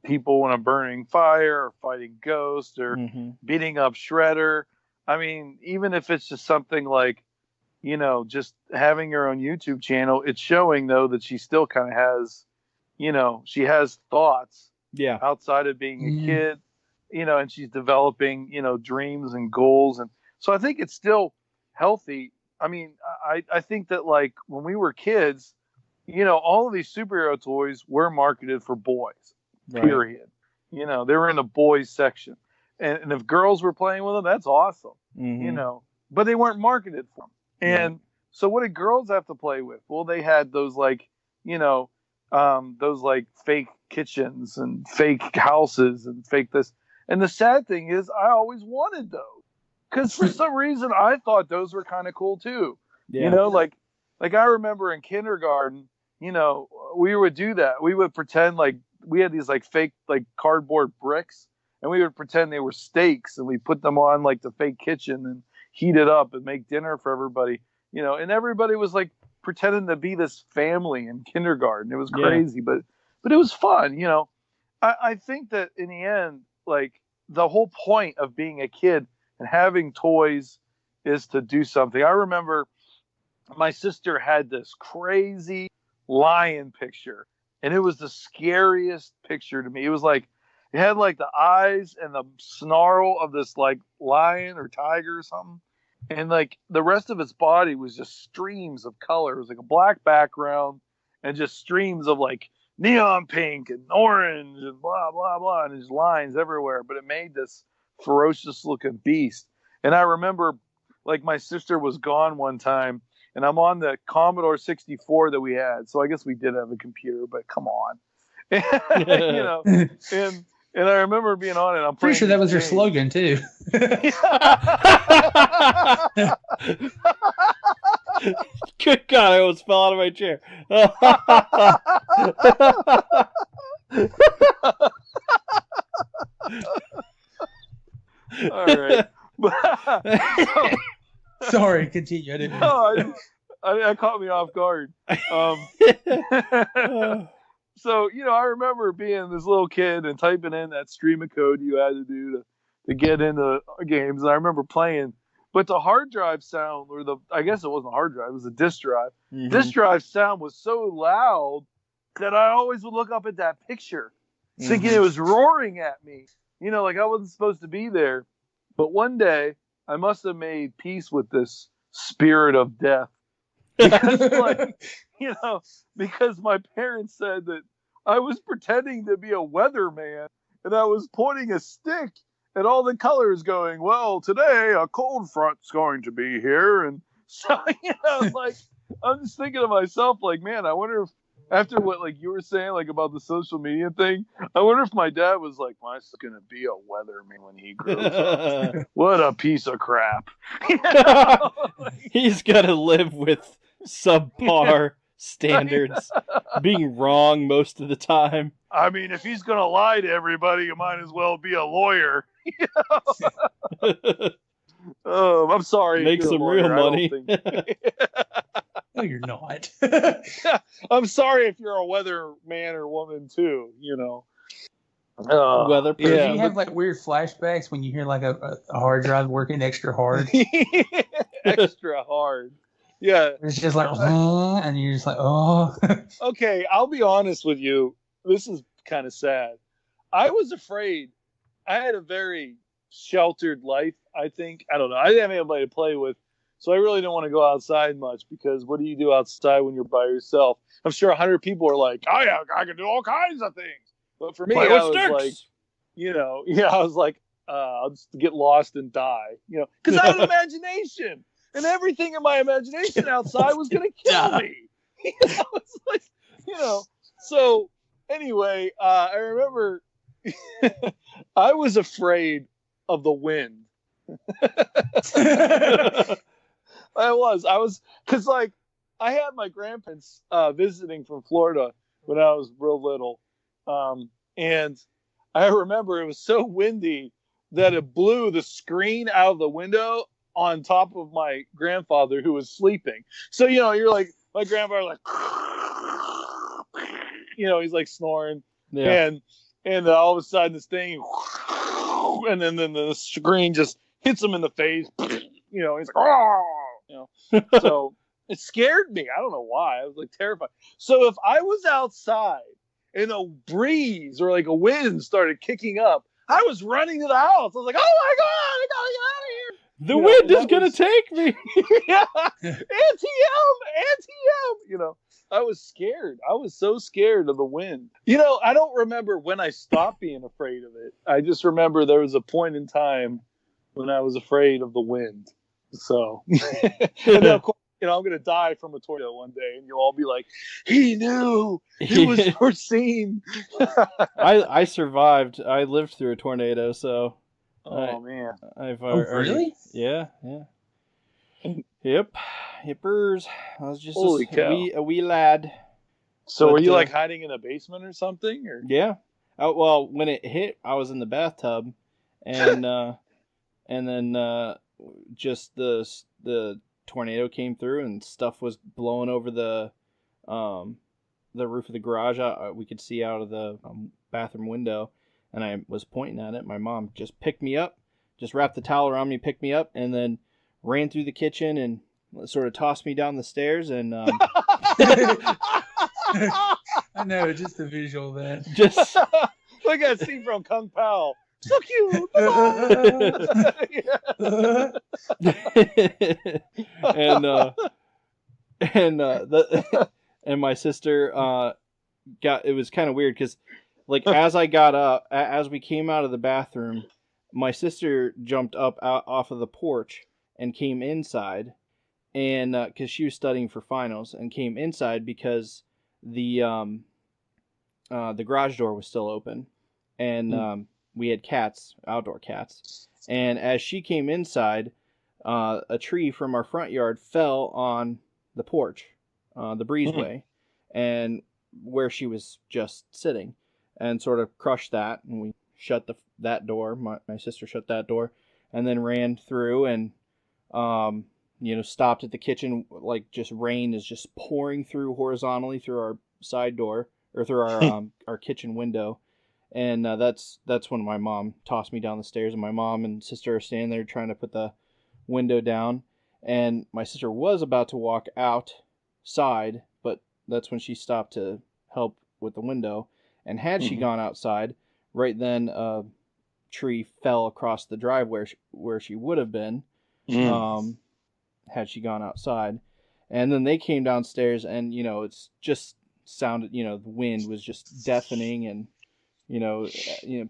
people in a burning fire, or fighting ghosts, or Mm-hmm. beating up Shredder. I mean, even if it's just something like, just having her own YouTube channel, it's showing though that she still kind of has, she has thoughts Yeah. outside of being a kid, and she's developing, dreams and goals. And so I think it's still healthy. I mean, I think that like when we were kids, all of these superhero toys were marketed for boys, period. They were in the boys section. And if girls were playing with them, that's awesome, Mm-hmm. but they weren't marketed for them. And so what did girls have to play with? Well, they had those like, those like fake kitchens and fake houses and fake this. And the sad thing is I always wanted those because for some reason I thought those were kind of cool too. Yeah. Like I remember in kindergarten, we would do that. We would pretend like we had these like fake like cardboard bricks, and we would pretend they were steaks, and we put them on like the fake kitchen and heat it up and make dinner for everybody, and everybody was like pretending to be this family in kindergarten. It was crazy, but it was fun. I think that in the end, like the whole point of being a kid and having toys is to do something. I remember my sister had this crazy lion picture, and it was the scariest picture to me. It was like, it had like the eyes and the snarl of this like lion or tiger or something. And like the rest of its body was just streams of color. It was like a black background and just streams of like neon pink and orange and blah, blah, blah. And there's lines everywhere, but it made this ferocious looking beast. And I remember like my sister was gone one time, and I'm on the Commodore 64 that we had. So I guess we did have a computer, but come on. And I remember being on it. I'm pretty sure that was your slogan too. Good God, I almost fell out of my chair. All right. Sorry, continue. I didn't. No, I caught me off guard. So, I remember being this little kid and typing in that stream of code you had to do to get into games. And I remember playing, but the hard drive sound, I guess it wasn't a hard drive, it was a disk drive. Mm-hmm. Disk drive sound was so loud that I always would look up at that picture, thinking it was roaring at me. Like I wasn't supposed to be there. But one day, I must have made peace with this spirit of death. Because, because my parents said that I was pretending to be a weatherman, and I was pointing a stick at all the colors going, well, today a cold front's going to be here. And so, like, I'm just thinking to myself, like, man, I wonder if, after what, like, you were saying, like, about the social media thing, I wonder if my dad was like, my son's going to be a weatherman when he grows up. What a piece of crap. He's got to live with subpar standards, being wrong most of the time. I mean, if he's going to lie to everybody, you might as well be a lawyer. I'm sorry. Make some real money. No, you're not. I'm sorry if you're a weather man or woman too, Weather person. Do you have like weird flashbacks when you hear like a hard drive working extra hard? Extra hard. Yeah. It's just like, and you're just like, oh. Okay, I'll be honest with you. This is kind of sad. I was afraid. I had a very sheltered life, I think. I don't know. I didn't have anybody to play with. So I really don't want to go outside much, because what do you do outside when you're by yourself? I'm sure 100 people are like, I can do all kinds of things. But for me, I was like, I was like, I'll just get lost and die, because I had an imagination, and everything in my imagination outside was going to kill me. It's like, So anyway, I remember I was afraid of the wind. I was, because like I had my grandparents visiting from Florida when I was real little, and I remember it was so windy that it blew the screen out of the window, on top of my grandfather who was sleeping. So, you're like, my grandfather, like, he's like snoring. Yeah. And all of a sudden this thing, and then the screen just hits him in the face. He's like, oh, So it scared me. I don't know why. I was like terrified. So if I was outside and a breeze or like a wind started kicking up, I was running to the house. I was like, oh my God, I gotta get out of here. The wind is going to take me. Yeah. ATM. I was scared. I was so scared of the wind. I don't remember when I stopped being afraid of it. I just remember there was a point in time when I was afraid of the wind. So, and then of course, I'm going to die from a tornado one day, and you'll all be like, he knew. It was foreseen. I survived. I lived through a tornado, so. Oh, man. Really? Yeah. Yep. Hippers. I was just Holy cow. a wee lad. So But, were you like hiding in a basement or something? Or? Yeah. Well, when it hit, I was in the bathtub, and and then just the tornado came through and stuff was blowing over the roof of the garage. We could see out of the bathroom window, and I was pointing at it. My mom just picked me up, just wrapped the towel around me, picked me up, and then ran through the kitchen and sort of tossed me down the stairs. And I know, just the visual of that. just like that scene from Kung Pao. So cute. And my sister it was kind of weird because like as I got up, as we came out of the bathroom, my sister jumped up off of the porch and came inside, and because she was studying for finals, and came inside because the garage door was still open, and we had cats, outdoor cats, and as she came inside, a tree from our front yard fell on the porch, the breezeway, and where she was just sitting, and sort of crushed that, and we shut that door. My sister shut that door, and then ran through and stopped at the kitchen. Like, just rain is just pouring through horizontally through our side door, or through our kitchen window. And that's when my mom tossed me down the stairs, and my mom and sister are standing there trying to put the window down. And my sister was about to walk outside, but that's when she stopped to help with the window. And had she gone outside, right then a tree fell across the driveway where she would have been, had she gone outside. And then they came downstairs, and it's just sounded, the wind was just deafening, and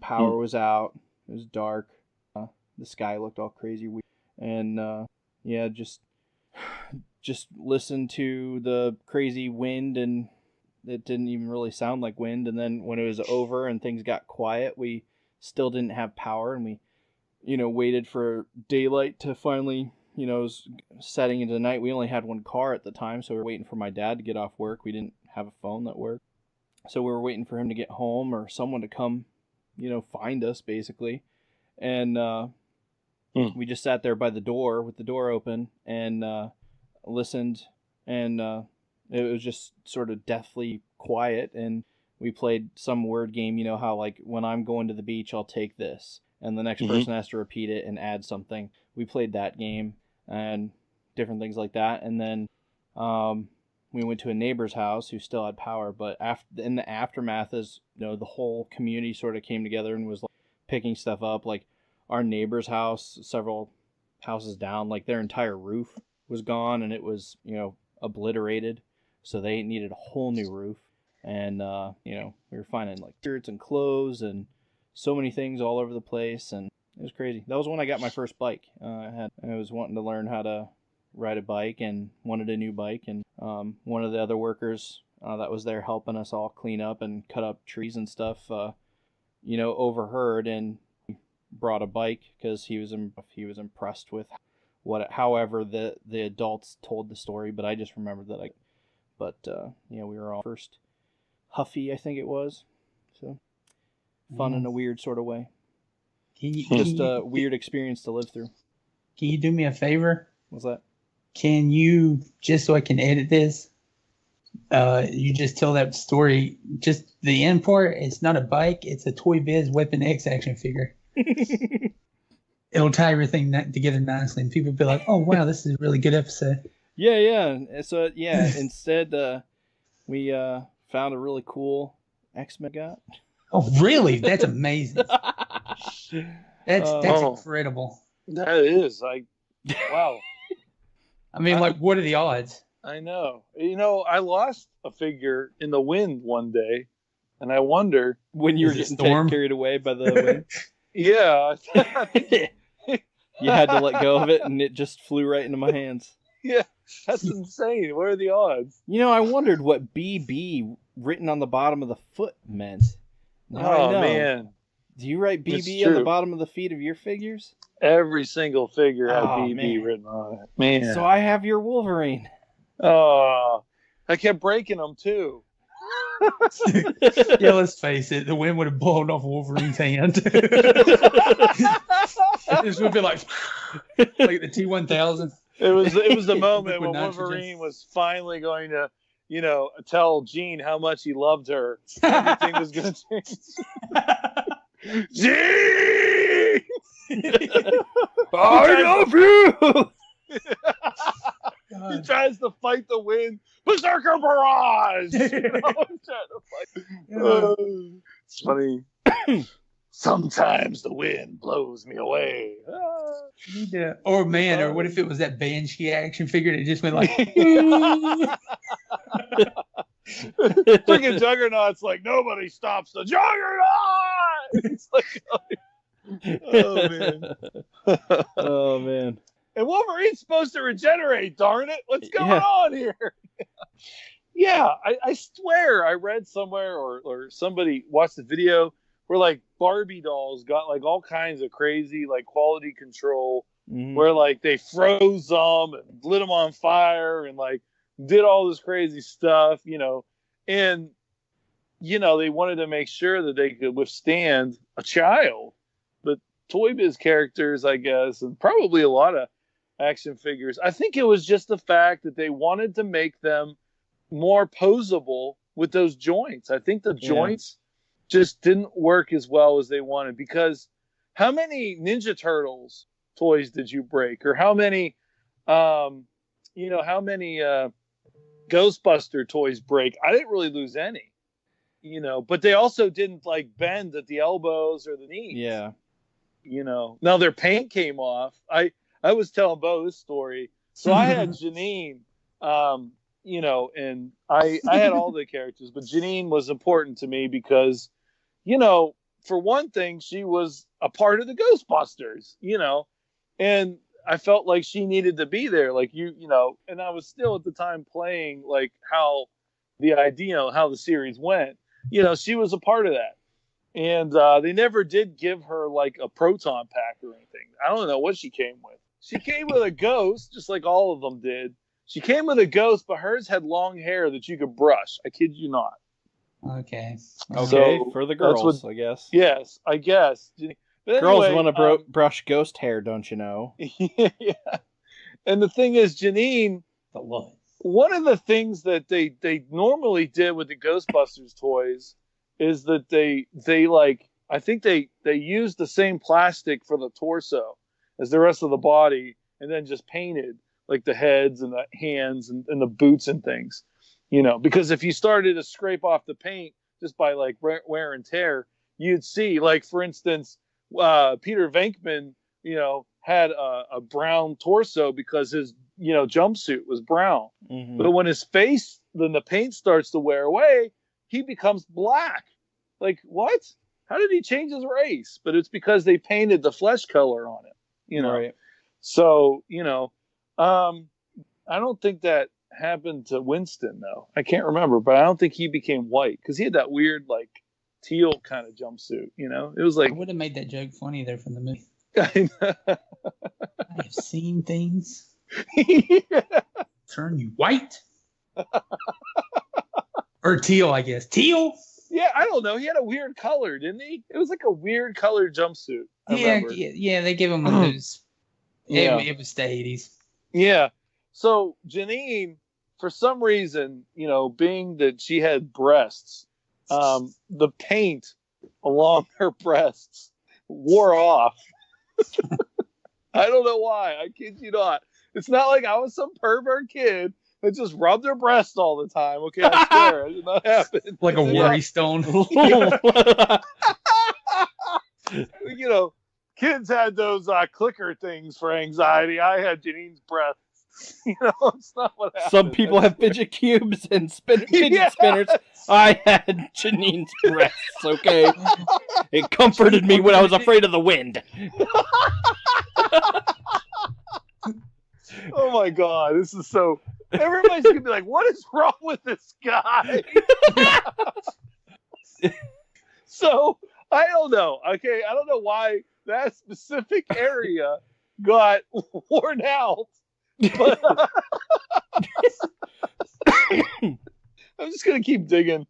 power was out. It was dark. The sky looked all crazy weird. And just listen to the crazy wind, and it didn't even really sound like wind. And then when it was over and things got quiet, we still didn't have power, and we waited for daylight to finally, it was setting into night. We only had one car at the time, so we were waiting for my dad to get off work. We didn't have a phone that worked. So we were waiting for him to get home, or someone to come, find us, basically. And we just sat there by the door with the door open and listened. And it was just sort of deathly quiet. And we played some word game, how like when I'm going to the beach, I'll take this. And the next person has to repeat it and add something. We played that game and different things like that. And then we went to a neighbor's house who still had power, but in the aftermath, as the whole community sort of came together and was like picking stuff up. Like our neighbor's house, several houses down, like their entire roof was gone, and it was obliterated. So they needed a whole new roof, and we were finding like shirts and clothes and so many things all over the place, and it was crazy. That was when I got my first bike. I was wanting to learn how to ride a bike and wanted a new bike, and one of the other workers that was there helping us all clean up and cut up trees and stuff overheard and brought a bike because he was impressed with however the adults told the story, but I just remembered that we were all first Huffy, I think it was, so fun in a weird sort of way. Just a weird experience to live through. Can you do me a favor? What's that? Can you, just so I can edit this, you just tell that story, just the end part, it's not a bike, it's a Toy Biz Weapon X action figure. It'll tie everything together nicely, and people will be like, oh, wow, this is a really good episode. Yeah. So, instead, we found a really cool X-Men guy. Oh, really? That's amazing. That's incredible. That is. Wow. I mean, what are the odds? I know. I lost a figure in the wind one day, and I wonder... When you were getting carried away by the wind? Yeah. You had to let go of it, and it just flew right into my hands. Yeah, that's insane. What are the odds? I wondered what BB written on the bottom of the foot meant. Now I know. Man. Do you write BB on the bottom of the feet of your figures? Every single figure had BB written on it. Man. So I have your Wolverine. Oh, I kept breaking them too. Yeah, let's face it. The wind would have blown off Wolverine's hand. This would be like the T-1000. It was the moment when Wolverine was finally going to, tell Jean how much he loved her. Everything was going to change. Jean! I love you! He tries to fight the wind. Berserker barrage! It's funny. Sometimes the wind blows me away. Or what if it was that Banshee action figure that just went like... Freaking Juggernaut's like, nobody stops the Juggernaut! It's like, oh, man. Oh, man. And Wolverine's supposed to regenerate, darn it. What's going on here? Yeah, I swear I read somewhere or somebody watched the video where like Barbie dolls got like all kinds of crazy like quality control where like they froze them and lit them on fire and like did all this crazy stuff, and they wanted to make sure that they could withstand a child. But Toy Biz characters, I guess, and probably a lot of action figures, I think it was just the fact that they wanted to make them more posable with those joints. I think the joints just didn't work as well as they wanted, because how many Ninja Turtles toys did you break? Or how many Ghostbuster toys break? I didn't really lose any, but they also didn't like bend at the elbows or the knees. Yeah. Now their paint came off. I was telling Bo this story. So I had Janine, and I had all the characters, but Janine was important to me because, for one thing, she was a part of the Ghostbusters, and I felt like she needed to be there. Like, and I was still at the time playing like how the series went, she was a part of that. And they never did give her like a proton pack or anything. I don't know what she came with. She came with a ghost, just like all of them did. She came with a ghost, but hers had long hair that you could brush. I kid you not. Okay. So, for the girls, I guess. Yes, I guess. But girls anyway, want to brush ghost hair, don't you know? Yeah. And the thing is, Janine, one of the things that they normally did with the Ghostbusters toys is that they like, I think they used the same plastic for the torso as the rest of the body, and then just painted like the heads and the hands and the boots and things, because if you started to scrape off the paint just by like wear and tear, you'd see, like, for instance, Peter Venkman, had a brown torso because his, jumpsuit was brown. Mm-hmm. But when his face, then the paint starts to wear away, he becomes black. Like, what? How did he change his race? But it's because they painted the flesh color on it, Right. So, I don't think that happened to Winston, though. I can't remember, but I don't think he became white because he had that weird, like, teal kind of jumpsuit, It was like... I would have made that joke funny there from the movie. I have seen things Yeah. turn you white. Or teal, I guess. Teal? Yeah, I don't know. He had a weird color, didn't he? It was like a weird colored jumpsuit. Yeah, they gave him one of those. It was the 80s. Yeah. So Janine, for some reason, being that she had breasts, the paint along her breasts wore off. I don't know why. I kid you not. It's not like I was some pervert kid that just rubbed her breast all the time. Okay, I swear. It did not happen. Like a worry stone. Kids had those clicker things for anxiety. I had Janine's breasts. It's not what happened. Some people have fidget cubes and fidget spinners. I had Janine's breasts, okay? It comforted me when I was afraid of the wind. Oh my God, this is so... Everybody's going to be like, what is wrong with this guy? So, I don't know, okay? I don't know why that specific area got worn out. But I'm just gonna keep digging.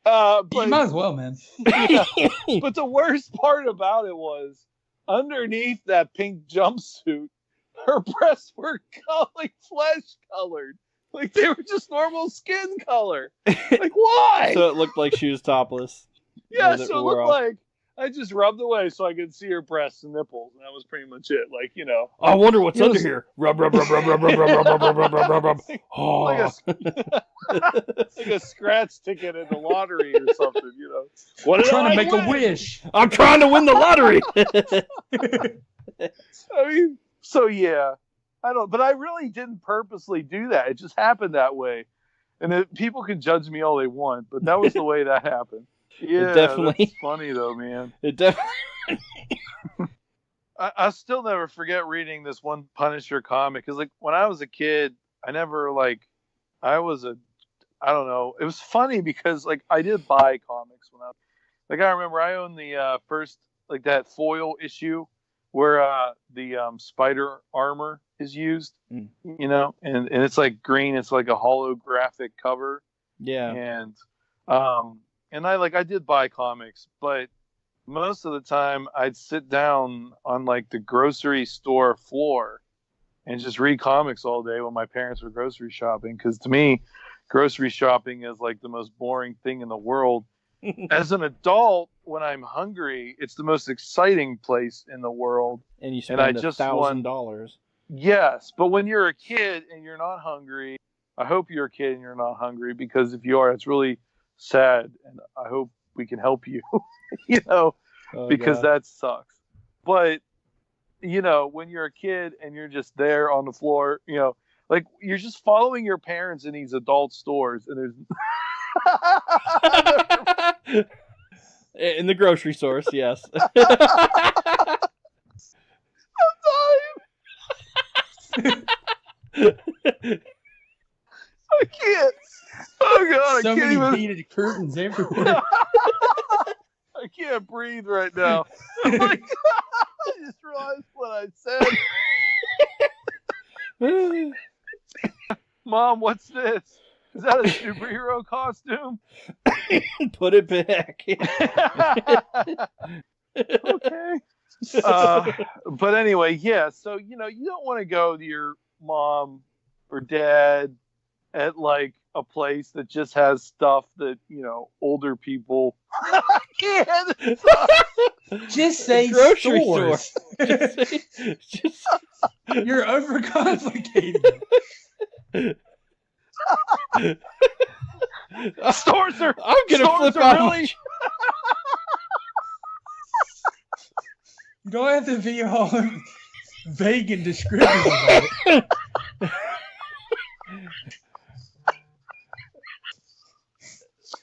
But you might as well, man. Yeah, but the worst part about it was underneath that pink jumpsuit, her breasts were like flesh colored, like they were just normal skin color. Like why? So it looked like she was topless. Yeah, so it looked like I just rubbed away so I could see her breasts and nipples, and that was pretty much it. Like, I wonder what's under here. Rub, rub, rub, rub, rub, rub, rub, rub, rub, rub, rub, rub. Oh. Like a scratch ticket in the lottery or something, What I'm trying to make a wish. I'm trying to win the lottery. I mean, so yeah. But I really didn't purposely do that. It just happened that way. And people can judge me all they want, but that was the way that happened. Yeah, definitely. That's funny though, man. It definitely. I still never forget reading this one Punisher comic because, like, when I was a kid, I never I don't know. It was funny because I did buy comics when I remember I owned the first that foil issue where the spider armor is used, and it's green. It's like a holographic cover. Yeah. And I did buy comics, but most of the time I'd sit down on the grocery store floor and just read comics all day when my parents were grocery shopping. Because to me, grocery shopping is the most boring thing in the world. As an adult, when I'm hungry, it's the most exciting place in the world. And you spend $1,000. Yes, but when you're a kid and you're not hungry, I hope you're a kid and you're not hungry, because if you are, it's really sad, and I hope we can help you, because that sucks. But when you're a kid and you're just there on the floor, you're just following your parents in these adult stores, and there's in the grocery stores, yes. I'm dying. I can't. Oh God! So I can't many even. beaded curtains everywhere. I can't breathe right now. I just realized what I said. Mom, what's this? Is that a superhero costume? Put it back. Okay. But anyway, yeah. So you don't want to go to your mom or dad at a place that just has stuff that older people can't. Just say grocery stores. Just You're overcomplicating it. Stores are. I'm gonna stores flip are out. really. You don't have to be all vague and descriptive about it.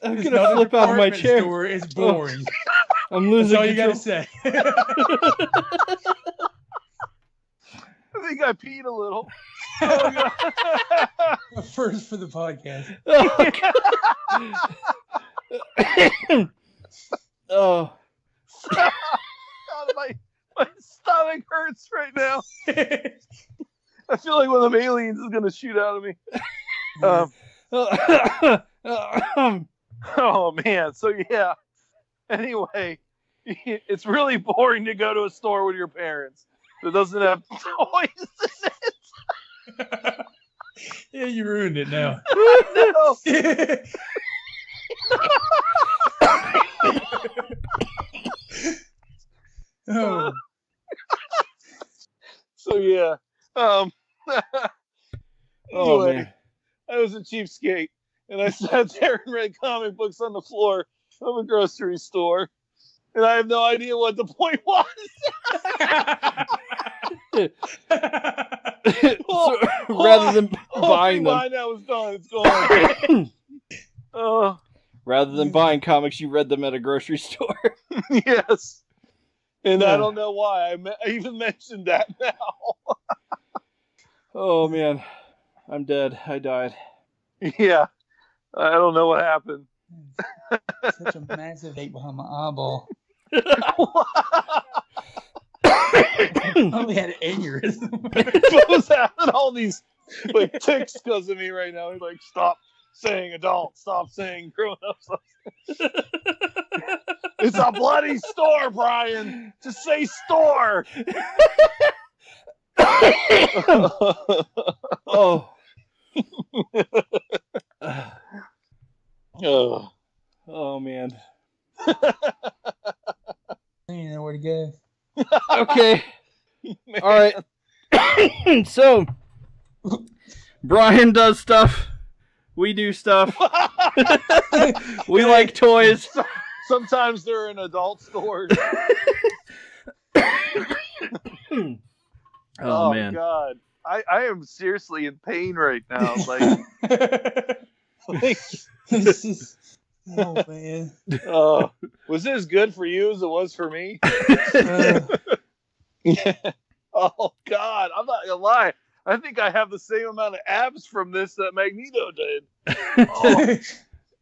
I'm It's gonna not a flip out of my department chair. store, it's boring. I'm losing That's all you gotta control. say. I think I peed a little. First for the podcast. Oh. God, my stomach hurts right now. I feel like one of them aliens is gonna shoot out of me. Oh man, so yeah. Anyway, it's really boring to go to a store with your parents. that doesn't have toys in it. Yeah, you ruined it now. No. Oh, So yeah. Oh, Anyway, man. I was a cheapskate, and I sat there and read comic books on the floor of a grocery store, and I have no idea what the point was. So, rather than buying them, Mine, that was done. It's gone. Oh, rather than buying comics, you read them at a grocery store. yes. And Yeah. I don't know why I even mentioned that now. Oh man, I'm dead. I died. Yeah, I don't know what happened. such a massive ache behind my eyeball. I only had an aneurysm. Bo's having all these like tics because of me right now. He's like, stop saying adult, stop saying grown ups. It's a bloody store, Brian. Just say store. Oh. Oh. Oh man. I don't even know where to go. Okay. All right. So, Brian does stuff. We do stuff. We like toys. Sometimes they're in adult stores. Oh man. God. I am seriously in pain right now. Like, This is, oh man. was it as good for you as it was for me? Oh God, I'm not gonna lie. I think I have the same amount of abs from this that Magneto did. Oh,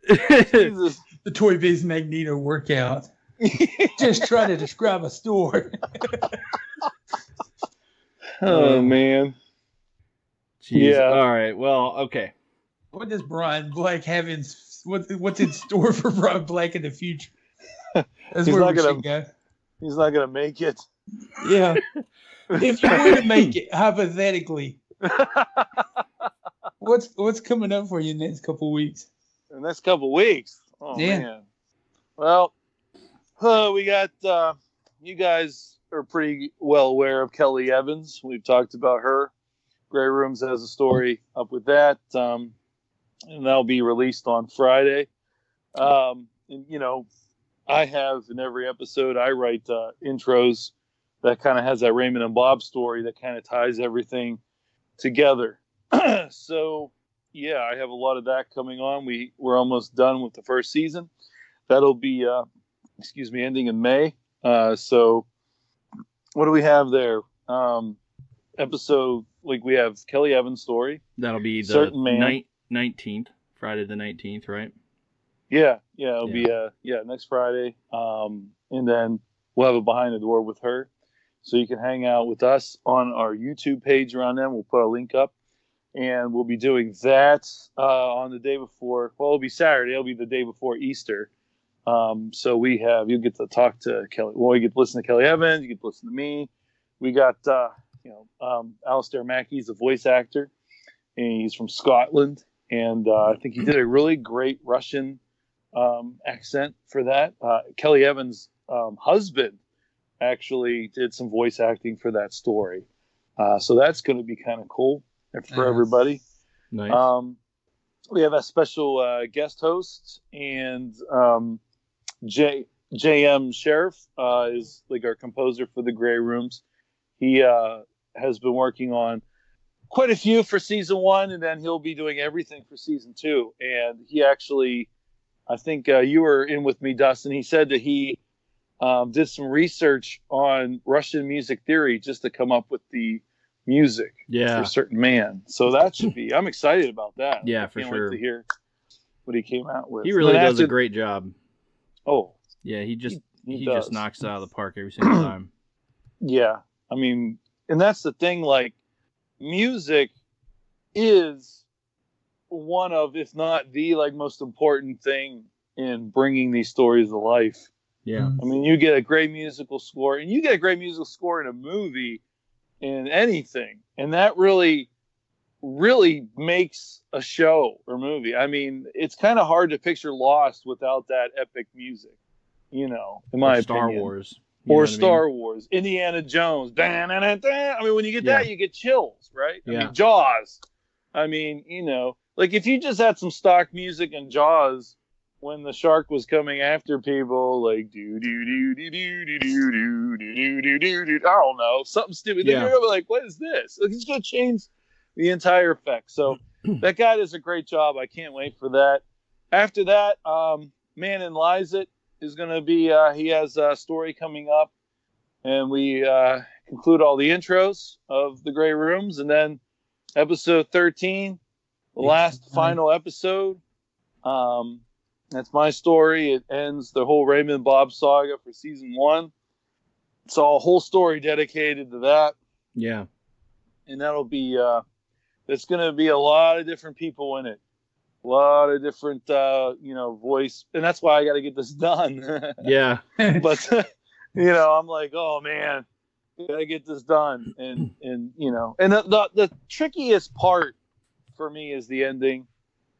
Jesus. The ToyBiz Magneto workout. Just try to describe a store. Oh man. Jeez. Yeah. All right. Well, okay. What does Brian Black have in? What's in store for Brian Black in the future? That's He's where not we gonna- should go. He's not gonna make it. Yeah. If you were to make it, hypothetically, what's coming up for you in the next couple of weeks? The next couple of weeks. Oh Yeah. man. Well, we got you guys are pretty well aware of Kelly Evans. We've talked about her. Grey Rooms has a story up with that, and that'll be released on Friday. And, you know, I have in every episode I write intros that kind of has that Raymond and Bob story that kind of ties everything together. So yeah, I have a lot of that coming on. We're almost done with the first season. That'll be ending in May. So what do we have there? Episode, like, we have Kelly Evans' story. That'll be the Certain Man. 19th, Friday the 19th, right? Yeah, it'll be next Friday. And then we'll have a behind the door with her. So you can hang out with us on our YouTube page around then. We'll put a link up. And we'll be doing that on the day before. Well, it'll be Saturday. It'll be the day before Easter. So you'll get to talk to Kelly. Well, you get to listen to Kelly Evans. You get to listen to me. We got, Alistair Mackey's a voice actor. And he's from Scotland. And I think he did a really great Russian accent for that. Kelly Evans' husband actually did some voice acting for that story. So that's going to be kind of cool for everybody. Nice. We have a special guest host, and J.M. Sheriff is like our composer for the Grey Rooms. He has been working on quite a few for season 1, and then he'll be doing everything for season 2. And he actually, I think you were in with me, Dustin. He said that he did some research on Russian music theory just to come up with the music for Certain Man. So that should be, I'm excited about that. Yeah, I for can't sure. wait to hear what he came out with. He really And does a after- great job. Oh, Yeah, he does. just knocks it out of the park every single time. Yeah, I mean, and that's the thing, like, music is one of, if not the, like, most important thing in bringing these stories to life. Yeah. I mean, you get a great musical score, and you get a great musical score in a movie, in anything. And that really makes a show or movie. I mean, it's kind of hard to picture Lost without that epic music, in my opinion. Star Wars. Or Star Wars, Indiana Jones. I mean, when you get that, you get chills, right? I mean, Jaws. I mean, like if you just had some stock music in Jaws when the shark was coming after people, like do do do do do do do do do do do do. I don't know, something stupid. Then you're gonna be like, what is this? Like, it's gonna change the entire effect. So that guy does a great job. I can't wait for that. After that, Man and Lies It is going to be, he has a story coming up, and we conclude all the intros of the Grey Rooms, and then episode 13, the last final episode. That's my story. It ends the whole Raymond Bob saga for season 1. It's a whole story dedicated to that. Yeah. And that'll be, there's going to be a lot of different people in it. A lot of different, voice. And that's why I got to get this done. Yeah. But, I'm like, oh, man, got to get this done. And and the trickiest part for me is the ending,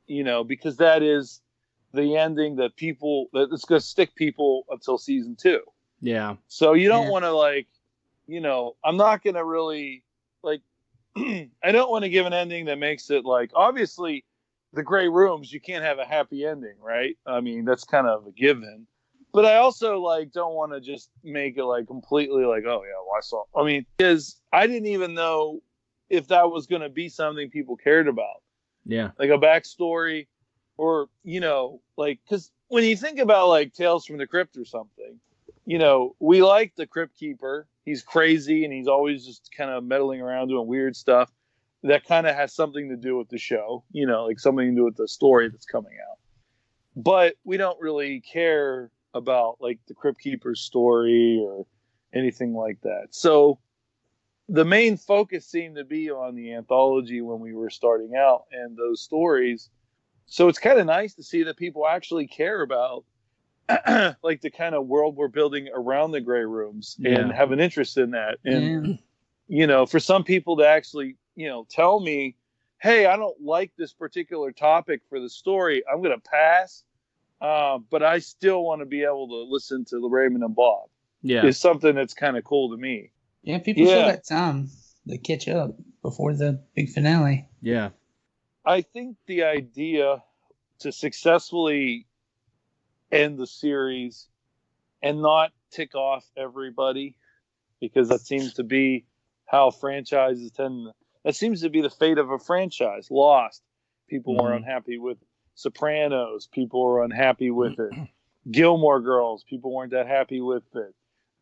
because that is the ending that it's going to stick people until season 2. Yeah. So you don't want to I'm not going to really I don't want to give an ending that makes it obviously the Grey Rooms, you can't have a happy ending, right? I mean, that's kind of a given. But I also don't want to just make it completely oh yeah, well, I saw. I mean, because I didn't even know if that was going to be something people cared about. Yeah. Like a backstory, or because when you think about Tales from the Crypt or something, we like the Crypt Keeper. He's crazy and he's always just kind of meddling around doing weird stuff. That kind of has something to do with the show, something to do with the story that's coming out. But we don't really care about the Crypt Keeper's story or anything like that. So the main focus seemed to be on the anthology when we were starting out and those stories. So it's kind of nice to see that people actually care about the kind of world we're building around the Grey Rooms and have an interest in that. And, for some people to actually, tell me, hey, I don't like this particular topic for the story, I'm going to pass. But I still want to be able to listen to Raymond and Bob. Yeah. Is something that's kind of cool to me. Yeah, people still got time to catch up before the big finale. Yeah. I think the idea to successfully end the series and not tick off everybody, because that seems to be how franchises that seems to be the fate of a franchise. Lost, people were unhappy with it. Sopranos, people were unhappy with it. Gilmore Girls, people weren't that happy with it.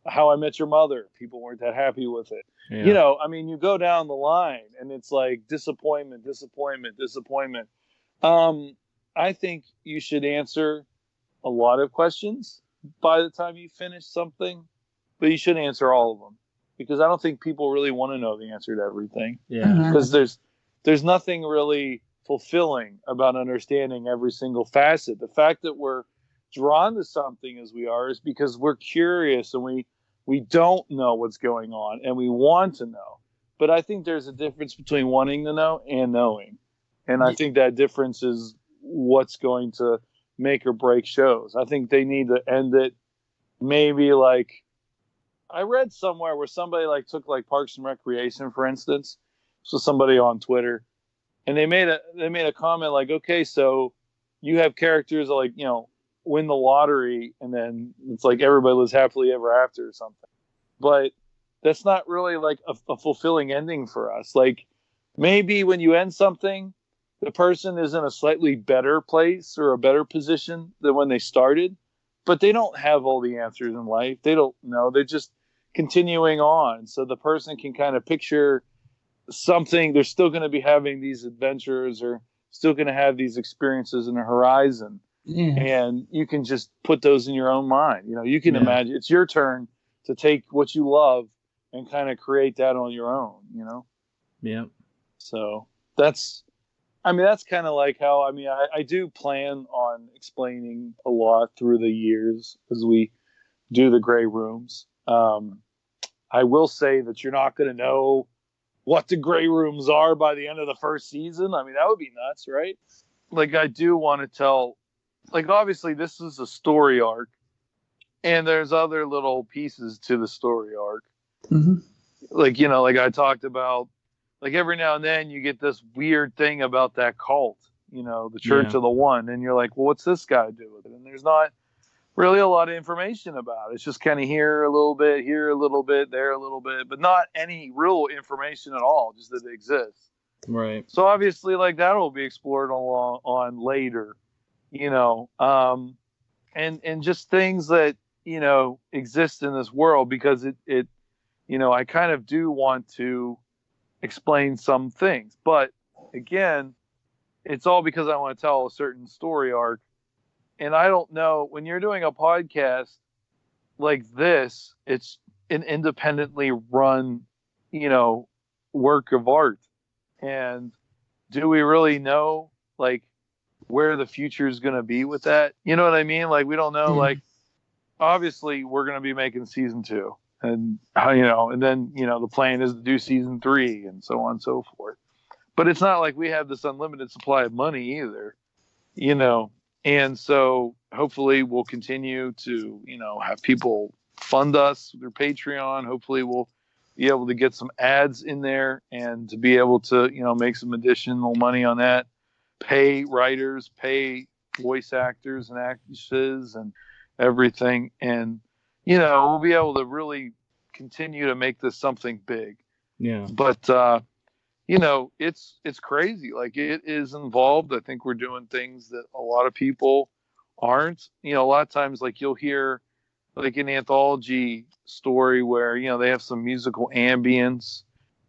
How I Met Your Mother, people weren't that happy with it. Yeah. You go down the line and it's disappointment. I think you should answer a lot of questions by the time you finish something, but you should answer all of them, because I don't think people really want to know the answer to everything. Yeah. Because there's nothing really fulfilling about understanding every single facet. The fact that we're drawn to something as we are is because we're curious and we don't know what's going on and we want to know. But I think there's a difference between wanting to know and knowing. And I think that difference is what's going to make or break shows. I think they need to end it maybe I read somewhere where somebody took Parks and Recreation, for instance. So somebody on Twitter, and they made a comment okay, so you have characters that win the lottery and then it's everybody lives happily ever after or something. But that's not really a fulfilling ending for us. Maybe when you end something, the person is in a slightly better place or a better position than when they started, but they don't have all the answers in life. They don't know. They're just continuing on. So the person can kind of picture something. They're still going to be having these adventures or still going to have these experiences in the horizon. Yeah. And you can just put those in your own mind. You can imagine it's your turn to take what you love and kind of create that on your own, Yeah. So that's kind of how, I do plan on explaining a lot through the years as we do the Grey Rooms. I will say that you're not going to know what the gray rooms are by the end of the first season. I mean, that would be nuts, right? Like, I do want to tell, like, obviously this is a story arc, and there's other little pieces to the story arc. Mm-hmm. Like, you know, like I talked about, like every now and then you get this weird thing about that cult, you know, the Church of the One, and you're like, well, what's this guy do with it? And there's not really a lot of information about it. It's just kind of here a little bit, there a little bit, but not any real information at all, just that it exists. Right. So obviously, like, that will be explored on later, you know, and just things that, you know, exist in this world, because it you know, I kind of do want to explain some things, but again, it's all because I want to tell a certain story arc. And I don't know, when you're doing a podcast like this, it's an independently run, you know, work of art. And do we really know, like, where the future is going to be with that? You know what I mean? Like, we don't know, like, obviously we're going to be making season 2, and, you know, and then, you know, the plan is to do season 3 and so on and so forth. But it's not like we have this unlimited supply of money either, you know. And so hopefully we'll continue to, you know, have people fund us through Patreon. Hopefully we'll be able to get some ads in there and to be able to, you know, make some additional money on that, pay writers, pay voice actors and actresses and everything. And, you know, we'll be able to really continue to make this something big. Yeah. But, you know, it's crazy. Like, it is involved. I think we're doing things that a lot of people aren't. You know, a lot of times, like, you'll hear, like, an anthology story where, you know, they have some musical ambience,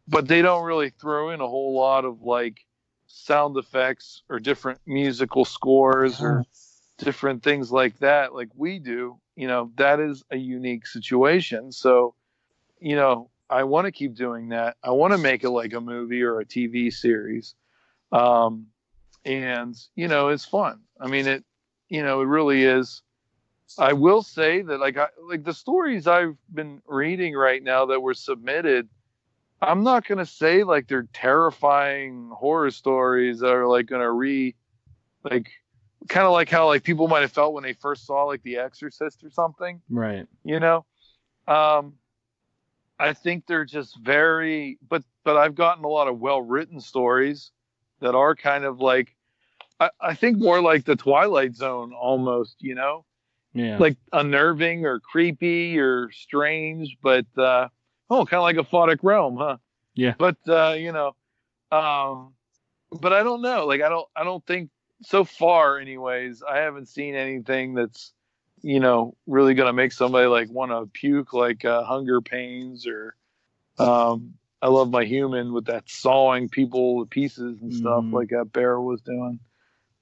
but they don't really throw in a whole lot of, like, sound effects or different musical scores or different things like that, like we do. You know, that is a unique situation. So, you know, I want to keep doing that. I want to make it like a movie or a TV series. And, you know, it's fun. I mean, it, you know, it really is. I will say that, like the stories I've been reading right now that were submitted, I'm not going to say like they're terrifying horror stories that are like going to like, kind of like how like people might have felt when they first saw like The Exorcist or something. Right. You know? I think they're just very, but I've gotten a lot of well-written stories that are kind of like, I think more like the Twilight Zone almost, you know? Yeah. Like unnerving or creepy or strange, but, kind of like a Photic Realm, huh? Yeah. But, you know, but I don't know. Like, I don't think so far anyways, I haven't seen anything that's, you know, really going to make somebody like want to puke, like Hunger Pains or I Love My Human with that sawing people to pieces and stuff like that Bear was doing.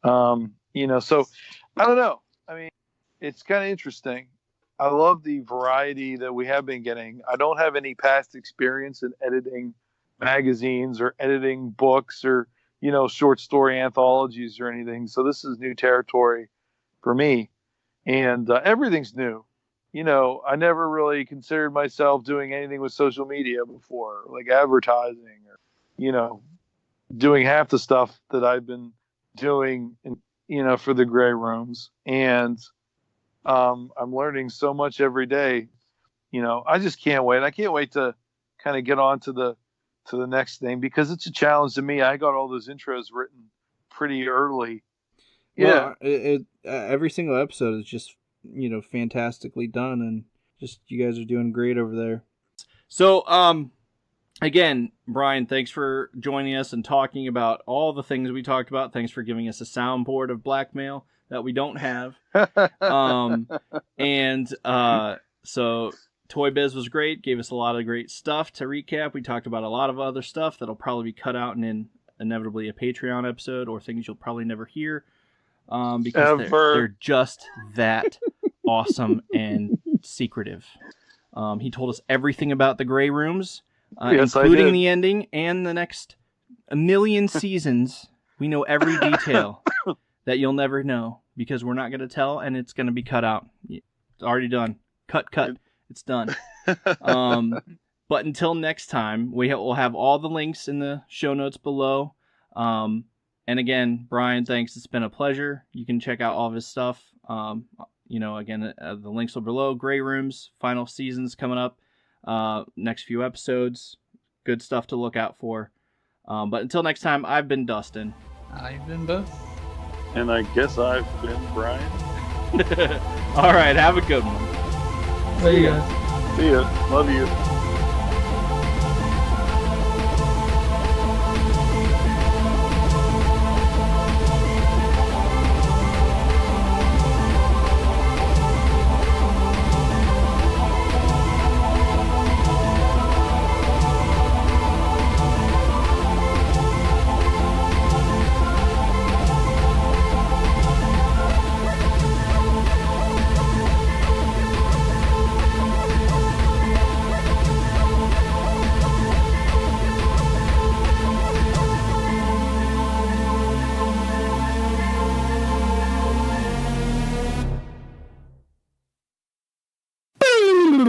You know, so I don't know. I mean, it's kind of interesting. I love the variety that we have been getting. I don't have any past experience in editing magazines or editing books or, you know, short story anthologies or anything. So this is new territory for me. And everything's new. You know, I never really considered myself doing anything with social media before, like advertising or, you know, doing half the stuff that I've been doing, you know, for the Gray Rooms. And I'm learning so much every day. You know, I just can't wait. I can't wait to kind of get on to the next thing, because it's a challenge to me. I got all those intros written pretty early. Yeah, well, every single episode is just, you know, fantastically done, and just you guys are doing great over there. So, again, Brian, thanks for joining us and talking about all the things we talked about. Thanks for giving us a soundboard of blackmail that we don't have. So Toy Biz was great. Gave us a lot of great stuff to recap. We talked about a lot of other stuff that'll probably be cut out in inevitably a Patreon episode, or things you'll probably never hear. Because they're just that awesome and secretive. He told us everything about the Gray Rooms, yes, including the ending and the next 1 million seasons. We know every detail that you'll never know, because we're not going to tell, and it's going to be cut out. It's already done. Cut. It's done. But until next time, we'll have all the links in the show notes below. And again, Brian, thanks. It's been a pleasure. You can check out all of his stuff. Again, the links are below. Grey Rooms, final season's coming up. Next few episodes. Good stuff to look out for. But until next time, I've been Dustin. I've been Bo. And I guess I've been Brian. All right, have a good one. See you guys. See ya. Love you.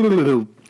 Boop.